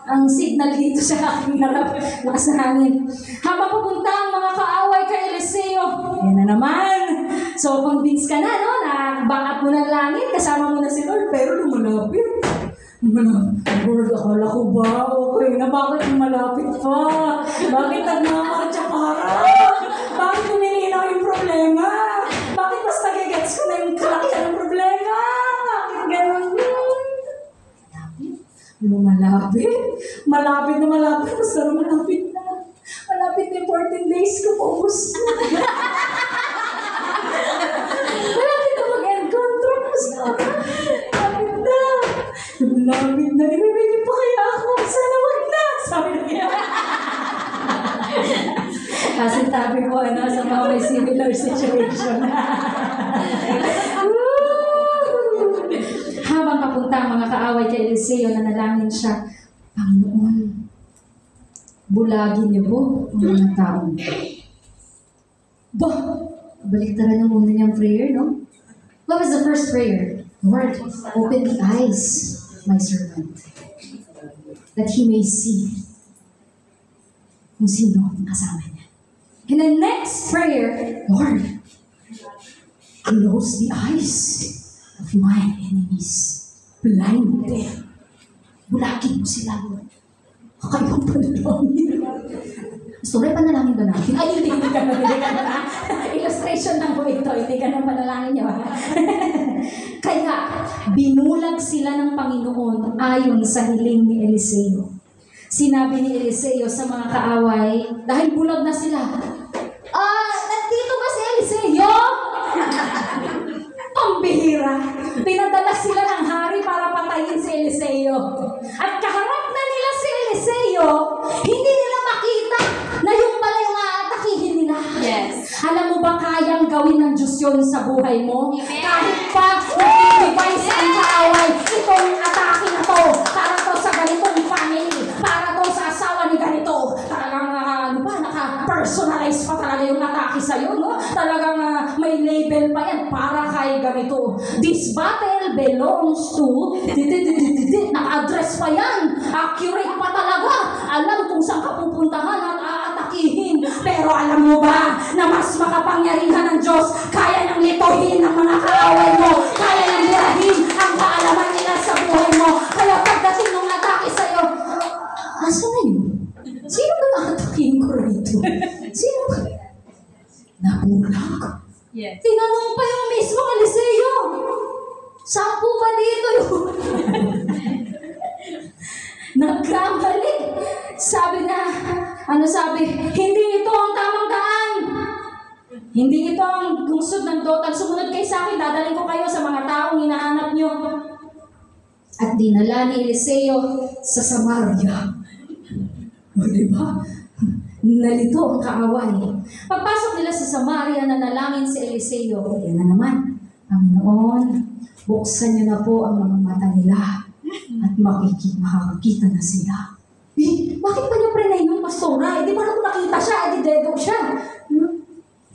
ang signal dito sa aking harap. Lakas na hangin. Habang pupunta ang mga kaaway kay Eliseo. Yan na naman. So, convinced ka na, no? Na back up mo ng langit, kasama mo na si Lord, pero lumalapit. Lord, akala ko ba? Okay na, bakit lumalapit pa? Bakit nagmamarcha para? Bakit lumilinaw yung problema? Bakit mas nagigets ko na yung kalakihan ng problema? Bakit ganun? Malapit. Malapit na malapit. Basta malapit na. Malapit na 14 days ko po. Malapit na mag-end contract. Malapit na. Malapit na. Nireview pa kaya ako. Sana wag na. Sabi na kaya. Kasi tabi ko sa mga may similar situation. Habang papunta ang mga kaaway kay Eliseo, nanalangin siya, Panginoon, bulagin niyo po ang mga taong. Baliktaran na muna niyang prayer, no? What was the first prayer? Lord, open the eyes, my servant, that he may see kung sino ang kasama niya. And the next prayer, Lord, close the eyes of my enemies. Blind them. Bulagin mo sila, Lord. Kayong panalangin. Sorry, panalangin ba natin? Ay, hindi ka na. Illustration lang po ito. Hindi ka na panalangin niyo. Kaya, binulag sila ng Panginoon ayon sa hiling ni Eliseo. Sinabi ni Eliseo sa mga kaaway, dahil bulag na sila, nandito ba si Eliseo? Pambihira. Pinadala sila ng hari para patayin si Eliseo. At kaharap na nila si Eliseo, hindi nila makita na yung pala yung aatakihin nila. Yes. Alam mo ba kayang gawin ng Diyos yun sa buhay mo? Amen. Kahit pa nag-device ang kaaway, itong atake na to, para to sa ganitong family, para to sa asawa ni ganito. Talagang, naka-personalize pa talaga yung atake sa'yo, no? Talagang may label pa yan para kay ganito. This battle belongs to, naka-address pa yan. Accurate pa talaga. Alam kung saan ka pupuntahan at aatakihin. Pero alam mo ba na mas makapangyarihan ng Diyos, kaya nang lituhin ng mga kaaway mo, kaya nang burahin ang kaalaman nila sa buhay mo. Kaya pagdating ng atake sa'yo, asa na yun? Sino ba aatakihin ko rito? Sino ba? Nabulag. Yes. Tinanong pa yung mismo Eliseo. Saan po ba dito yun? Nagkamali. Sabi na, hindi ito ang tamang daan. Hindi ito ang lungsod ng Dothan. Sumunod kayo sa akin, dadalhin ko kayo sa mga taong hinahanap nyo. At dinala ni Eliseo sa Samaria. O diba? Nalito ang kaaway. Pagpasok nila sa Samaria, nanalangin si Eliseo. Yan na naman. Panginoon, buksan niyo na po ang mga mata nila at makakakita na sila. Bakit pa niya prenay yung pastora? Di ba kung nakita siya, dedo siya?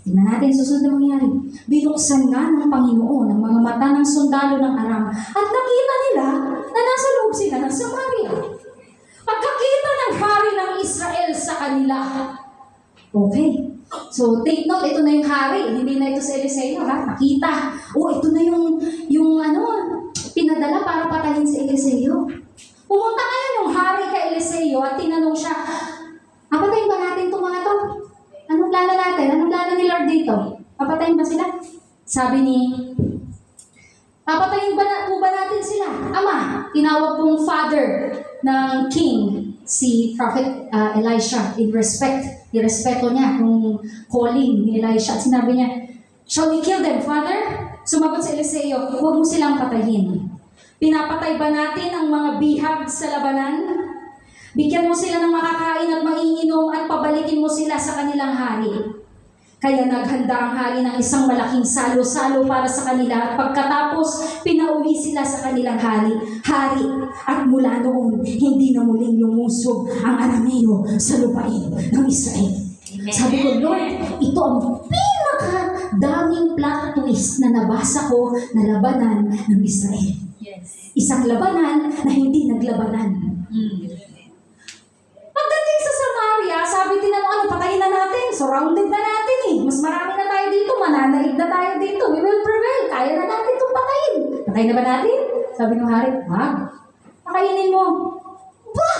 Tingnan natin, susunod na mangyari. Binuksan nga ng Panginoon ang mga mata ng sundalo ng Aram at nakita nila na nasa loob sila ng Samaria. Pagkakita ng hari ng Israel sa kanila. Okay. So, take note, ito na yung hari. Hindi na ito sa Eliseo, ha? Nakita. Ito na yung pinadala para patayin si Eliseo. Pumunta ngayon yung hari kay Eliseo at tinanong siya, papatayin ba natin itong mga to? Anong plano natin? Anong plano ni Lord dito? Papatayin ba sila? Sabi ni, papatayin ba natin sila? Ama, tinawag pong father ng king, si Prophet Elisha, irespeto niya yung calling ni Elisha. At sinabi niya, shall we kill them, father? Sumagot si Eliseo, huwag mo silang patayin. Pinapatay ba natin ang mga bihag sa labanan? Bigyan mo sila ng makakain at maiinom at pabalikin mo sila sa kanilang hari. Kaya naghanda ang hari ng isang malaking salo-salo para sa kanila at pagkatapos pinauwi sila sa kanilang hari. At mula noon, hindi na muling lumusob ang Arameo sa lupain ng Israel. Sabi ko, Lord, ito ang pinakadaming plot twist na nabasa ko na labanan ng Israel. Isang labanan na hindi naglabanan. Pagdating sa Samaria, sabi din patayin na natin. Surrounded na natin eh. Mas marami na tayo dito. Mananaig na tayo dito. We will prevail. Kaya na natin itong patayin. Patayin na ba natin? Sabi ng hari, wag. Pakainin mo. Bah!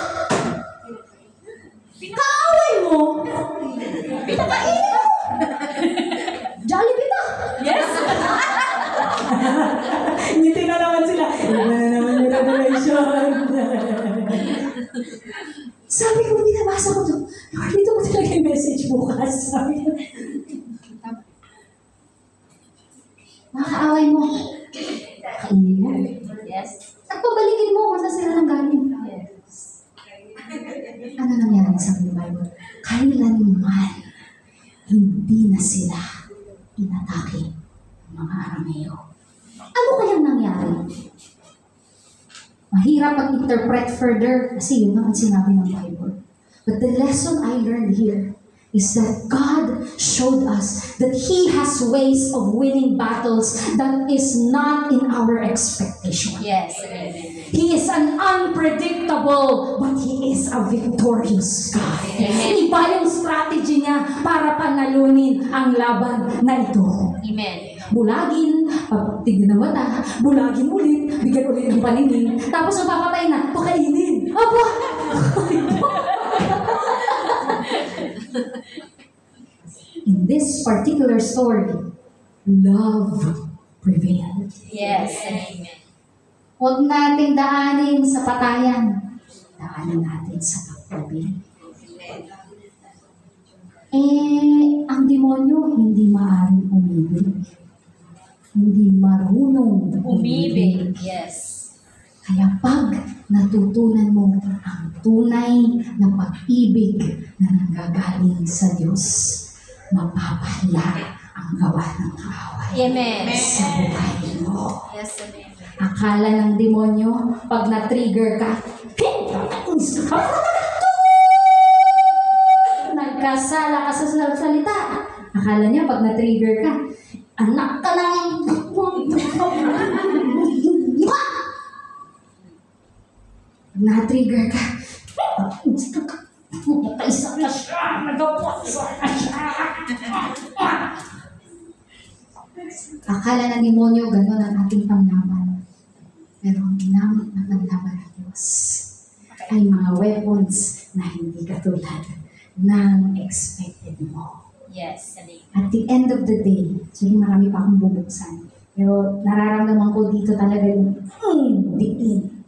Kaaway mo. Pakainin mo. Jollibee na. Yes. Ngiti na naman sila. Iba na naman yung revelation. Sabi ko, binabasa ko ito. Lord, dito ko talaga yung message bukas. Sabi ko, makakaaway mo. Kainin mo. Yes. At pabalikin mo kung saan sila nang galing. Yes. Ano nangyari sa Bible? Kailanman hindi na sila inatake ng mga Arameo. Ano kayang nangyari? Mahirap mag-interpret further kasi yun ang sinabi ng Bible. But the lesson I learned here is that God showed us that He has ways of winning battles that is not in our expectation. Yes. He is an unpredictable, but He is a victorious God. Amen. Iba yung strategy niya para panalunin ang laban na ito. Amen. Bulagin, tignan ng mata, bulagin ulit, bigyan ulit ng paningin, tapos napapatay na, pakainin. Aba! In this particular story, love prevailed. Yes. Amen. Huwag nating daanin sa patayan. Daanin natin sa pagpapili. Ang demonyo hindi maaaring umibig. Hindi marunong umibig. Yes. Kaya pag natutunan mo ang tunay na pag-ibig na nanggagaling sa Diyos, mapapahla ang gawa ng kaaway Amen. sa buhay mo. Yes. Amen. Akala ng demonyo, pag na-trigger ka, nagkasala ka sa salita. Akala niya, pag na-trigger ka, anak ka lang. Na-trigger ka. Nakaisa na siya. Nagapotso na siya. Akala ng demonyo, gano'n ang ating panglaban. Pero ang ginamit na panglaban ng Diyos ay mga weapons na hindi katulad ng expected mo. Yes. Amen. At the end of the day, actually marami pa akong bubuksan. Pero nararamdaman ko dito talaga yung diin.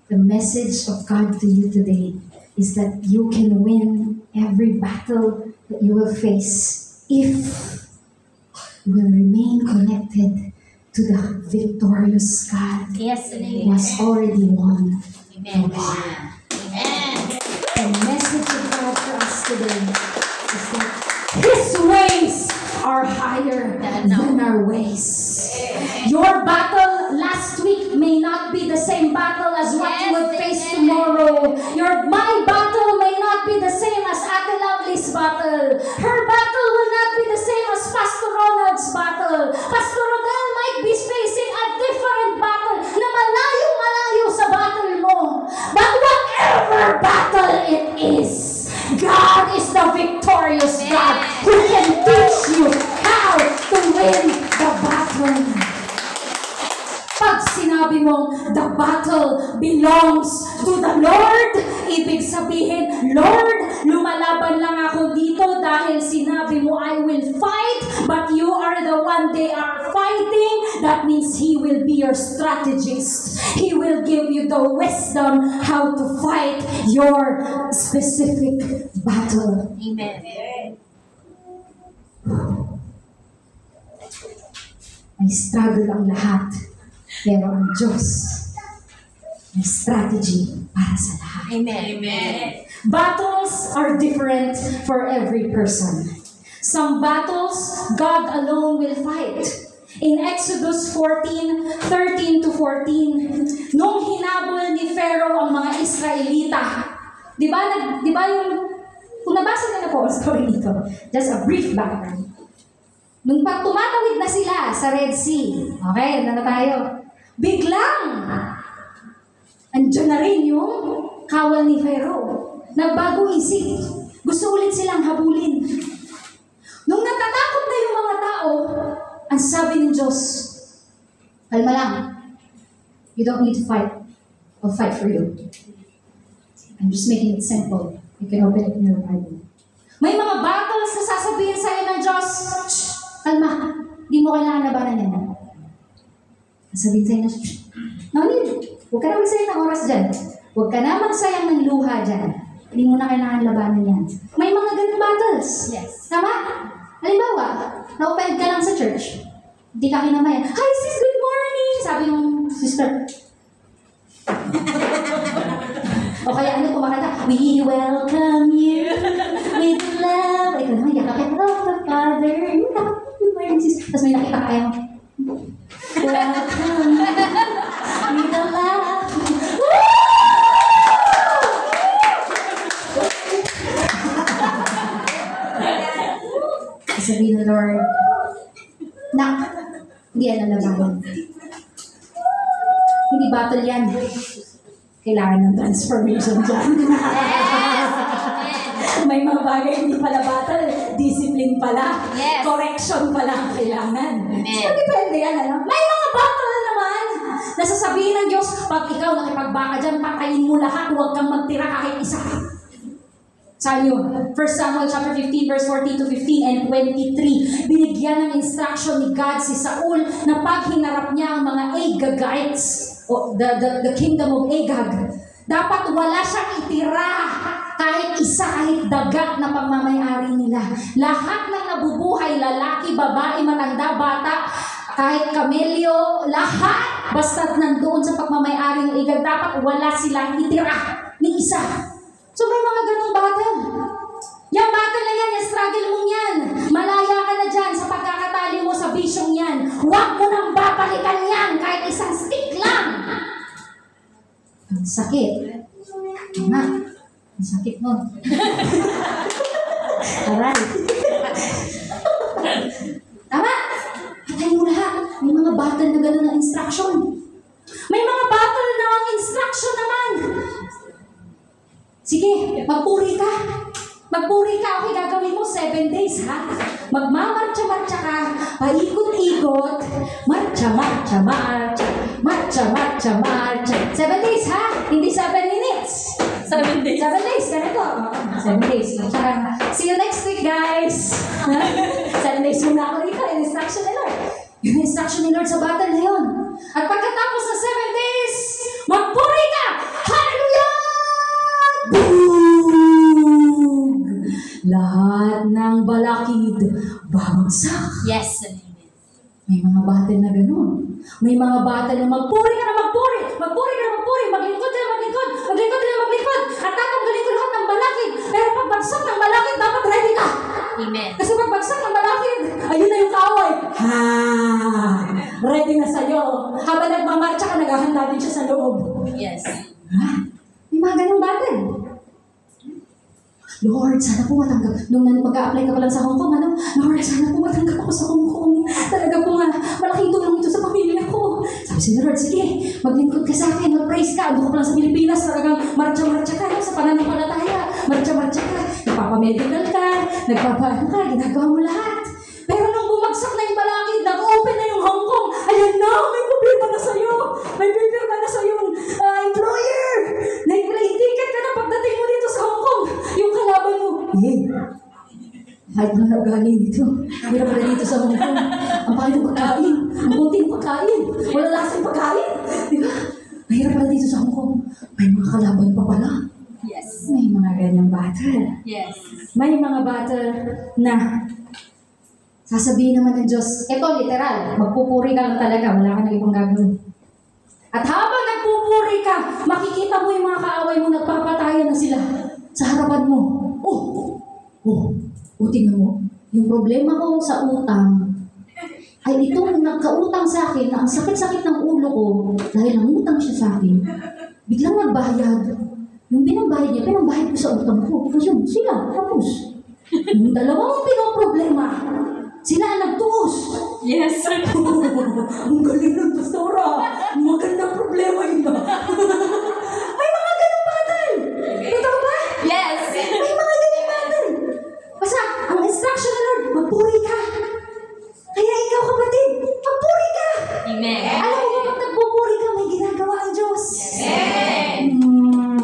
The message of God to you today is that you can win every battle that you will face if you will remain connected to to the victorious God Yes and who amen. has already won. Amen. Amen. The message of God for us today is that His ways are higher than our ways. Your battle last week may not be the same battle as what you will face tomorrow. My battle may not be the same as Ate Lovely's battle. Her battle will not be the same as Pastor Ronald's battle. Pastor Rodel might be facing a different battle na malayo-malayo sa battle mo. But whatever battle it is, God is the victorious God who can teach you how to win the battle. Pag sinabi mong, the battle belongs to the Lord, ibig sabihin, Lord, lumalaban lang ako dito dahil sinabi mo, I will fight, but you are the one they are fighting. That means He will be your strategist. He will give you the wisdom how to fight your specific battle. Amen. May struggle ang lahat. Pero ang Diyos, may strategy para sa lahat. Amen. Amen. Battles are different for every person. Some battles, God alone will fight. In Exodus 14:13 to 14, nung hinabol ni Pharaoh ang mga Israelita, di ba yung, kung nabasa niyo na po ang story nito, just a brief background. Nung tumatawid na sila sa Red Sea, okay, na tayo, biglang, andyan na rin yung kawal ni Pharaoh. Nagbago isip. Gusto ulit silang habulin. Nung natatakot na yung mga tao, ang sabi ng Diyos, kalma lang. You don't need to fight. I'll fight for you. I'm just making it simple. You can open it in your Bible. May mga battles na sasabihin sa'yo ng Diyos, shh, kalma. Di mo kailangan labanan yan. Sabihin sa'yo na, shh, no need. Huwag ka na magsayang ng oras dyan. Huwag ka na magsayang ng luha dyan. Hindi mo na kailangan labanan yan. May mga ganun battles. Yes. Tama? Halimbawa, na-open ka lang sa church. Hindi ka kinamayan. Hi sis, good morning! Sabi ng sister. O kaya ano kumakanta? We welcome you with love. Ikaw naman, yakapin of the Father. Good morning sis. Tapos may nakita kayo. Welcome with the love. Sabihin ng Lord, hindi yan ang labanan. Hindi battle yan. Kailangan ng transformation dyan. May mga bagay hindi pala battle, discipline pala, Yes. correction pala ang kailangan. Amen. So, depende yan, ano? May mga battle naman na sasabihin ng Diyos, pag ikaw nakipagbaka dyan, patayin mo lahat, huwag kang magtira kahit isa. Sabi nyo, 1 Samuel chapter 15, verse 14 to 15 and 23, binigyan ng instruction ni God si Saul na pag hinarap niya ang mga Agagites, o the kingdom of Agag, dapat wala siyang itira kahit isa, kahit dagat na pagmamayari nila. Lahat ng nabubuhay, lalaki, babae, matanda, bata, kahit kamelyo, lahat, basta nandoon sa pagmamayari ng Agag, dapat wala silang itira ni isa. So may mga ganong battle. Yung battle na yan, yung struggle mong yan. Malaya ka na dyan sa pagkakatali mo sa bisyong yan. Huwag mo nang babalikan yan kahit isang stick lang. Ang sakit. Tama. Ang sakit nun. Aray. Tama. Patay mo lahat. May mga battle na gano'n ng instruction. May mga battle na ang instruction naman. Sige, magpuri ka. Magpuri ka. Okay, gagawin mo 7 days, ha? Magmamarcha-marcha ka. Paikot-ikot. Marcha-marcha, marcha. Marcha-marcha-marcha. 7 days, ha? Hindi 7 minutes. 7 days. 7 days, ganito. 7 days. See you next week, guys. 7 days muna ako dito. Yung instruction ni Lord. Yung instruction ni Lord sa battle na yun. At pagkatapos ng 7 days, magpuri ka! Hallelujah! Boom! Lahat ng balakid babagsak. Yes and amen. May mga battle na ganun. May mga battle na magpuri ka na magpuri, magpuri ka na magpuri, maglingkod ka na maglingkod, maglingkod ka na maglingkod, at tatanggalin ko lahat ng balakid. Pero pag bagsak ng balakid, dapat ready ka. Amen. Kasi pag bagsak ng balakid, ayun na yung kaaway. Ha! Ready na sa'yo. Habang nagmamarcha ka, naghahanda din siya sa loob. Yes. Ha? May mga ganung battle. Lord, sana po matanggap. Nung mag-a-apply ka pa lang sa Hong Kong, ano? Lord, sana po matanggap ako sa Hong Kong. Talaga po nga, malaking tulong ito sa pamilya ko. Sabi si Lord, sige, maglingkod ka sa akin, mag-praise ka. Doon ka pa lang sa Pilipinas, talagang marcha-marcha ka, no? Sa pananampalataya. Marcha-marcha ka. Nagpapamedical ka, nagpapaano ka, ginagawa mo lahat. Pero nung bumagsak na yung balakid, nag-open na yung Hong Kong, ayan na, may problema na sa'yo. May papers na sa'yo yung employer. Nag-plane ticket ka na pagdating mo dito sa Hong Kong. Yung kalaban mo, kahit mo na ugali dito. Hindi pala dito sa Hong Kong. Ang pangit ng pagkain. Ang kunting pagkain. Wala lasang pagkain. Di ba? Mahirap pala dito sa Hong Kong. May mga kalaban pa pala. Yes. May mga ganyang battle. Yes. May mga battle na sasabihin naman ng Diyos, ito literal, magpupuri ka lang talaga, wala ka na ibang gagawin. At habang nagpupuri ka, makikita mo yung mga kaaway mo, nagpapatayan na sila sa harapan mo. Tingnan mo, yung problema ko sa utang, ay itong nagkautang sa akin, na ang sakit-sakit ng ulo ko, dahil nangutang siya sa akin, biglang nagbayad. Yung pinambayad niya, pinambayad ko sa utang ko. Kasi yun, sila, tapos. Yung dalawang pinoproblema, sila ang nagtuos. Yes. Ang galing ng pastora. Magandang problema yun ba? May mga ganang battle. Totoo ba? Yes. May mga ganang battle. Basta, ang instruction ng Lord, magpuri ka. Kaya ikaw kapatid, magpuri ka. Amen. Alam mo ba pag nagpupuri ka, may ginagawa ang Diyos. Amen.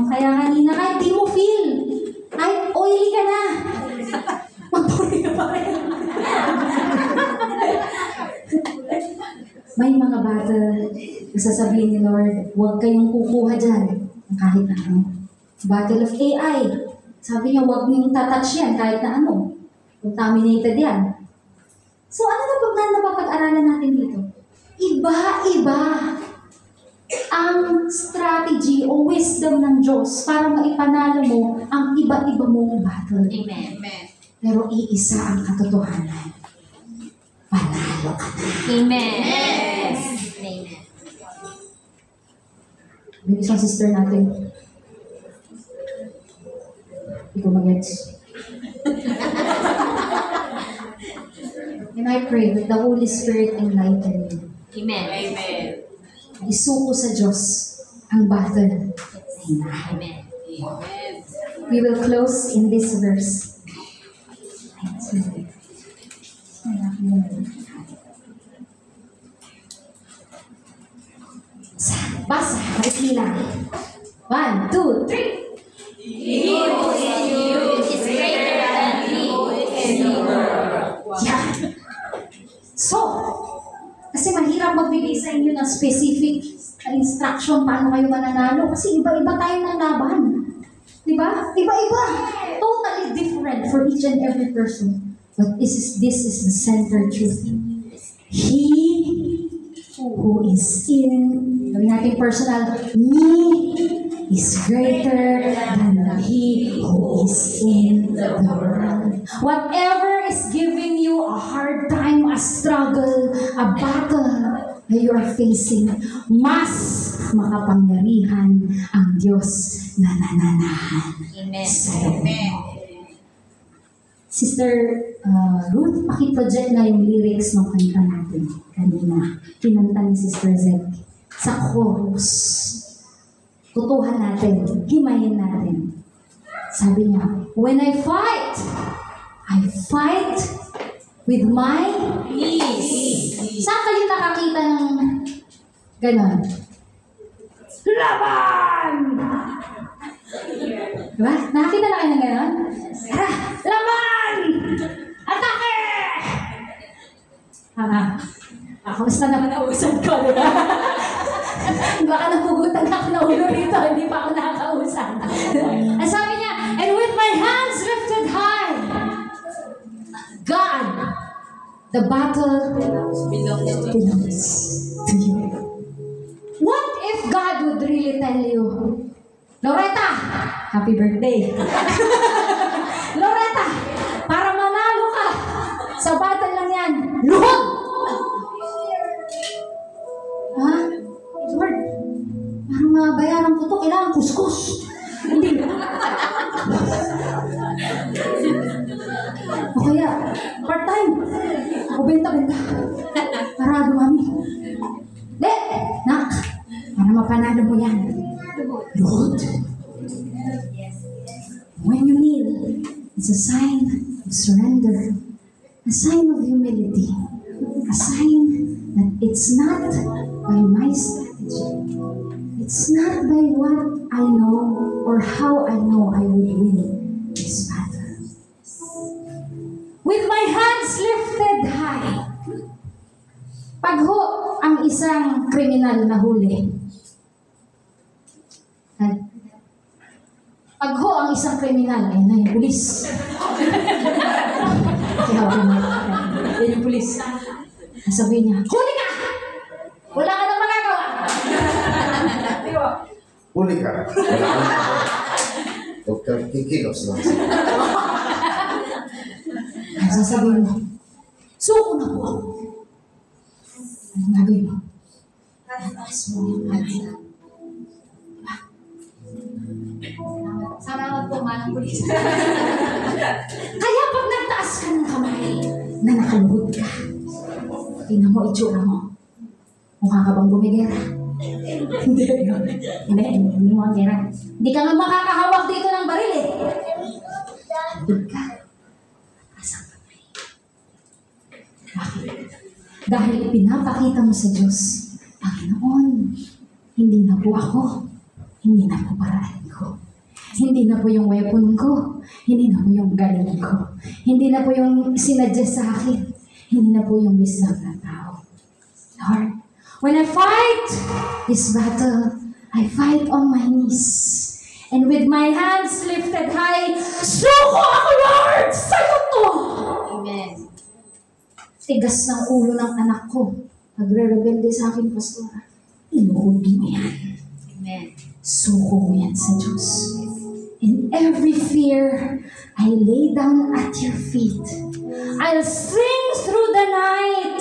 Kaya kanina, kahit di mo feel, kahit oily ka na, magpuri ka pa rin. May mga battle na sasabihin ni Lord, huwag kayong kukuha dyan ng kahit na ano. Battle of AI. Sabi niya, huwag niyong tatouch yan kahit na ano. Contaminated yan. So ano na pag napapag-aralan natin dito? Iba-iba ang strategy o wisdom ng Diyos para maipanalo mo ang iba-iba mong battle. Amen. Pero iisa ang katotohanan. Panalo ka na. Amen. Yes. Amen. May isang sister natin. Hindi ko mag-gets. And I pray that the Holy Spirit enlighten you. Amen. Amen. Isuko sa Diyos ang battle sa hinahan. Amen. We will close in this verse. Basa, maikli lang. 1, 2, 3. He who is in you is greater than he who is in the world. Yan. So, kasi mahirap magbigay sa inyo ng specific instruction paano kayo mananalo kasi iba-iba tayo ng laban. Diba? Iba-iba. Totally different for each and every person. But this is the center truth. He who is in, gawin natin personal, me is greater than he who is in the world. Whatever is giving you a hard time, a struggle, a battle that you are facing, mas makapangyarihan ang Diyos na nananahan Amen. sa'yo. Amen. Sister Ruth, pakiproject na yung lyrics ng kanta natin kanina. Kinanta ni Sister Zek sa chorus. Tutuhan natin, himayin natin. Sabi niya, when I fight with my knees. Saan kayo nakakita ng ganon? Laban! Diba? Nakakita na kayo ng ganon? Tara, laban! Atake! Kamusta naman ang usad ko, diba? Baka napugutan ako na ulo rito, hindi pa ako nakakausap. Ang sabi niya, and with my hands lifted high, God The battle belongs to you. What if God would really tell you, Loretta, happy birthday. Loretta, para manalo ka, sa battle lang yan, luhod! Ha? Lord, parang mabayaran ko to, kailangan kuskus. Hindi. O kaya, part-time. O benta-benta. Para dumami. De, nak, para mapanalo mo yan. Lord. When you kneel, it's a sign of surrender, a sign of humility, a sign that it's not by my strategy, it's not by what I know or how I know I would win this battle. With my hands lifted high, pag ho ang isang kriminal na huli, pag ho ang isang kriminal, ayun na yung pulis. Kaya yan yung pulis. Sabihin niya, huli ka! Wala ka nang magagawa! Huli ka. Doktor, kikilos lang siya. Ay, sasabihin mo, suko na po ako. Anong gagawin mo? Taas mo yung hands. Salamat po, Manang Pulis. Kaya pag nagtaas ka ng kamay na nakaluhod ka, tingnan mo itsura mo. Mukha ka bang bumigera? Hindi mo ang gera. Hindi ka nga makakahawak dito ng baril eh. Luhod ka. Asang kamay. Bakit? Dahil ipinapakita mo sa Diyos, Panginoon, hindi na po ako. Hindi na po paraan ko. Hindi na po yung weapon ko. Hindi na po yung galing ko. Hindi na po yung sinadya sa akin. Hindi na po yung wisdom ng tao. Lord, when I fight this battle, I fight on my knees. And with my hands lifted high, suko ako, Lord! Sa'yo to! Amen. Tigas ng ulo ng anak ko. Nagre-rebelde sa akin, pastora. Iluhod mo yan. Amen. Suko mo yan sa Diyos. In every fear, I lay down at your feet. I'll sing through the night.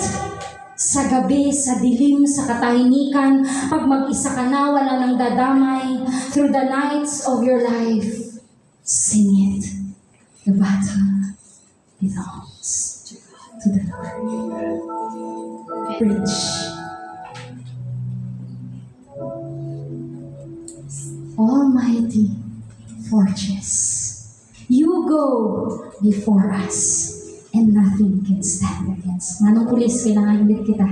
Sa gabi, sa dilim, sa katahimikan, pag mag-isa ka na, wala nang dadamay. Through the nights of your life, sing it. The battle belongs to the Lord. Preach. Almighty fortress, you go before us, and nothing can stand against. Manong pulis, kailangan ulit kita.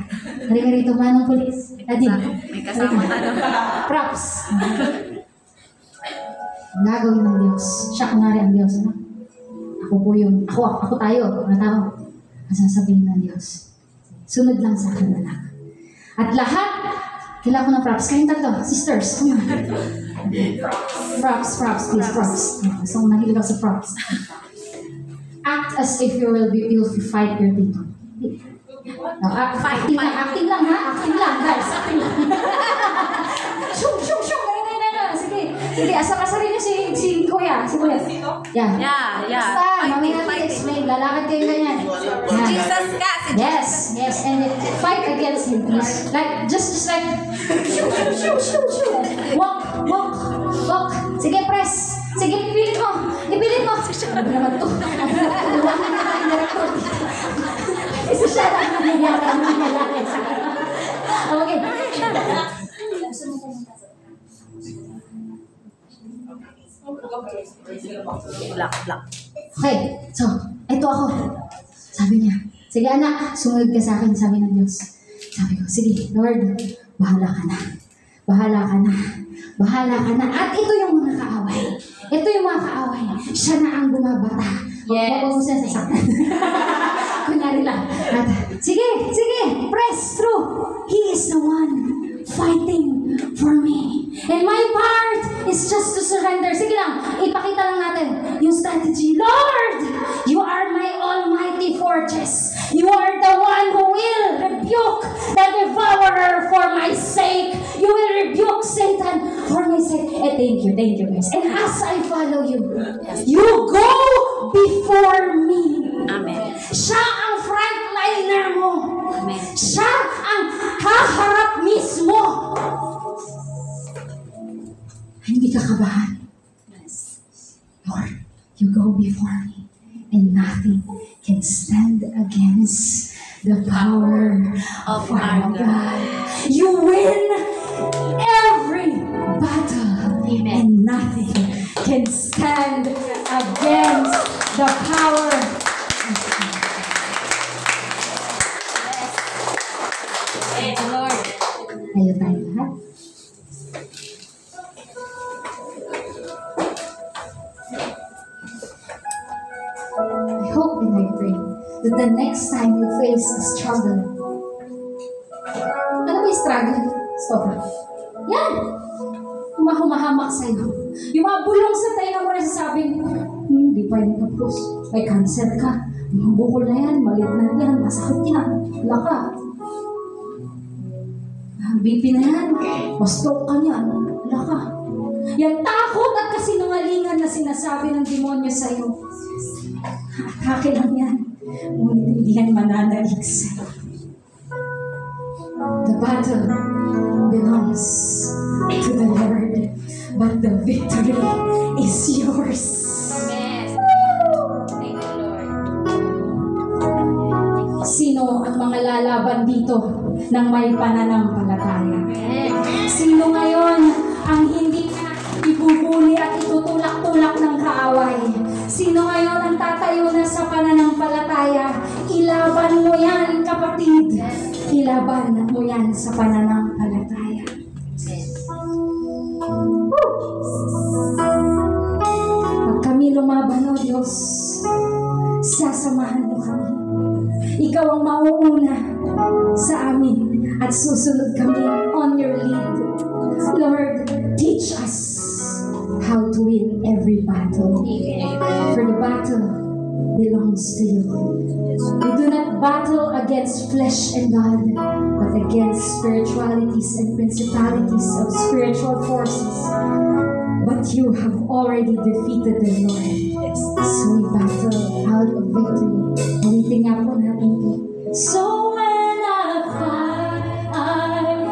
Halika rito, Manong pulis. Adi, May kasama ka na. props. Ang gagawin ng Diyos. Siya kunwari ang Diyos. Ano? Ako tayo, mga tao. Ang sasabihin ng Diyos. Sunod lang sa akin, anak. At lahat, kailangan ko ng props. Kayong tatlo, sisters, come on. Props, please, props. So, mahilig ako sa props. Act as if you will fight your team. Acting lang, ha? Acting lang, guys. Acting lang. Shoo! Ganyan. Sige, asa rin niyo si Kuya. Si Kuya. Yeah. Basta, mamaya natin explain. Lalakad kayo ganyan. Jesus ka! Yes, and fight against him, please. Like, just like, shoo. Walk. Sige, press. Sige, ipilit mo. Ano naman to? Wala na yung director. Isa siya lang nangyayari. Okay. Black. Okay, so, ito ako. Sabi niya, sige anak, sumunod ka sa akin, sabi ng Diyos. Sabi ko, sige, Lord, bahala ka na. At ito yung mga kaaway. Siya na ang bumabata. Yes. Huwag mo siya sasaktan. Kunyari lang. Sige, press through. He is the one fighting for me. And my part is just to surrender. Sige lang, ipakita lang natin yung strategy. Lord, you are my almighty fortress. You are the say, thank you guys. And as I follow you, you go before me. Amen. Siya ang frontliner mo. Amen. Siya ang haharap mismo. Hindi ka kabahan. Yes. Lord, you go before me, and nothing can stand against the power of our God. You win every battle, Amen. and nothing can stand against the power of God. Thank you, Lord. Tayo tayo lahat. I hope and I pray that the next time you face a struggle, ano ba yung struggle? Stop. Yan! Yung mga humahamak sa'yo. Yung mga bulong sa tayo mo na sasabing, di pa yun tapos. May cancer ka. Mga bukol na yan, maliit na yan, masakit yan. Wala ka. BP na yan, ma-stroke ka niyan. Wala ka. Yan takot at kasinungalingan na sinasabi ng demonyo sa'yo. Atake lang yan. Ngunit hindi yan mananalig sa'yo. The battle belongs to the Lord, but the victory is yours. Yes. Thank you, Lord. Sino ang mga lalaban dito ng may pananampalataya? Sino ngayon ang hindi ka ibubuli at itutulak-tulak ng kaaway? Sino ngayon ang tatayo na sa pananampalataya? Ilaban mo yan, kapatid. Ilaban mo yan sa pananampalataya. Pag kami lumaban, O Diyos, sasamahan mo kami. Ikaw ang mauuna sa amin at susunod kami on your lead. Lord, teach us how to win every battle. For the battle belongs to you. We do not battle against flesh and blood, but against spiritualities and principalities of spiritual forces. But you have already defeated them, Lord. So we battle out of victory. Ulitin nga po natin ito. So when I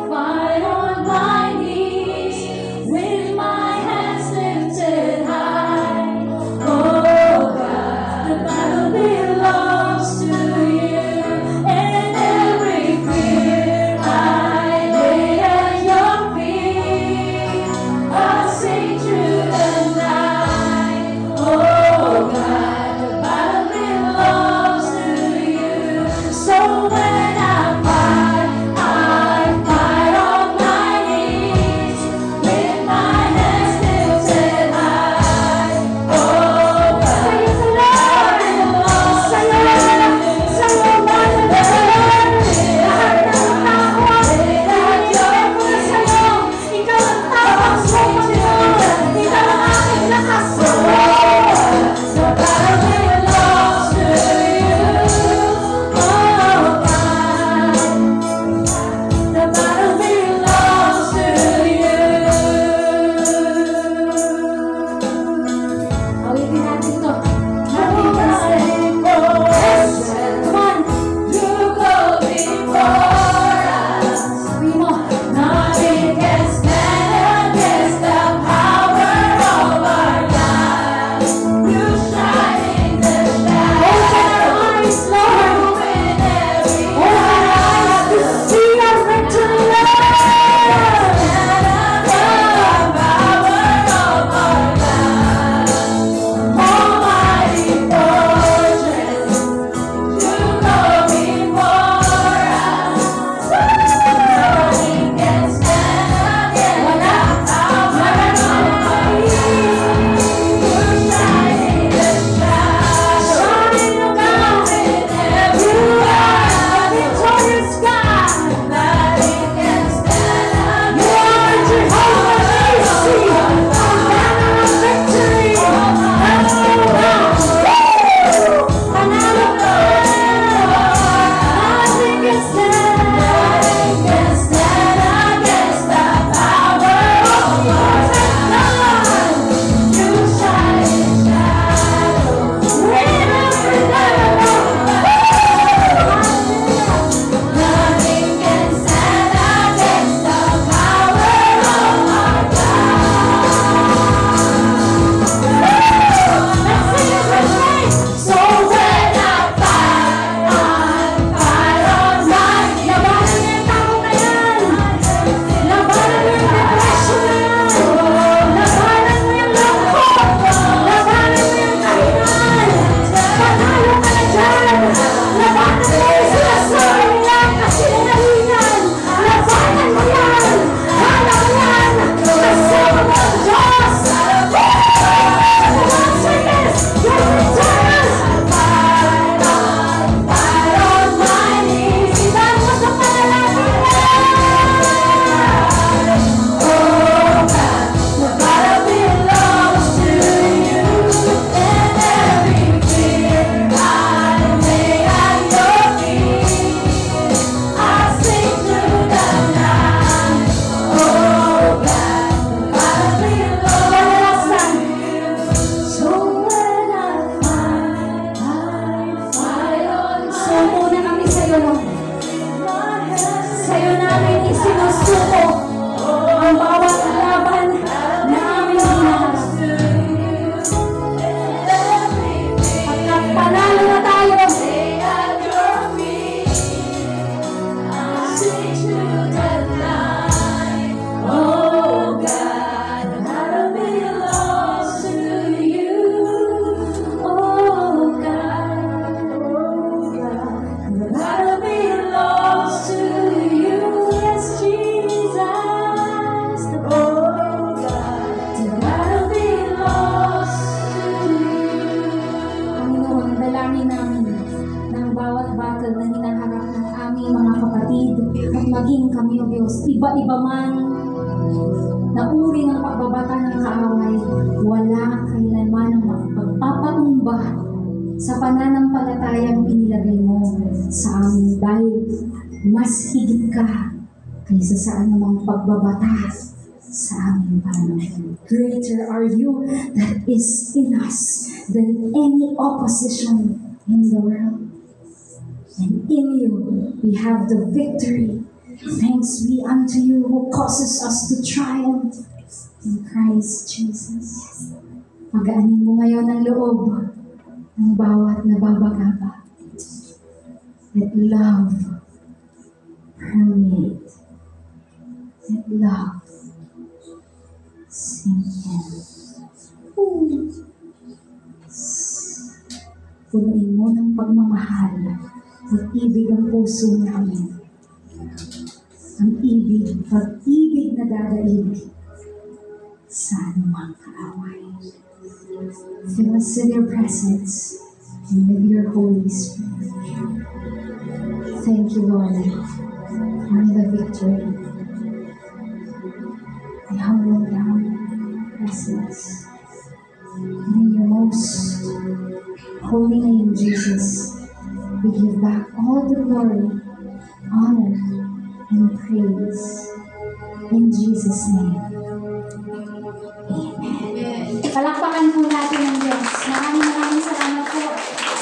fight on my knees with my hands lifted high. Oh God, the battle belongs to you, and every fear I lay at your feet. I'll sing through the night. Oh God, the battle belongs to you. So dalangin namin ng bawat battle na hinaharap ng aming mga kapatid at maging kami, O Diyos, iba-iba man na uri ng pagbabata ng kaaway, wala kailanman ang makapagpapatumba sa pananampalatayang inilagay mo sa amin dahil mas higit ka kaysa sa anumang pagbabata sa aming pananampalataya. Greater are you that is in us than any opposition in the world. And in you we have the victory. Thanks be unto you who causes us to triumph in Christ Jesus. Pagaanin mo ngayon ang loob ng bawat nababagaba. Let love permeate. Let love sink in. Punuin mo ng pagmamahal at ibig ang puso namin. Ang ibig, pag-ibig na dadaig sa anumang kaaway. Fill us with your presence and with your Holy Spirit. Thank you, Lord, for the victory. I humble down your presence. And in your most holy name, Jesus, we give back all the glory, honor, and praise. In Jesus' name. Amen. Palakpakan po natin ang Diyos. Maraming salamat po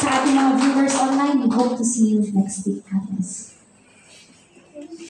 sa ating mga viewers online. We hope to see you next week. God bless.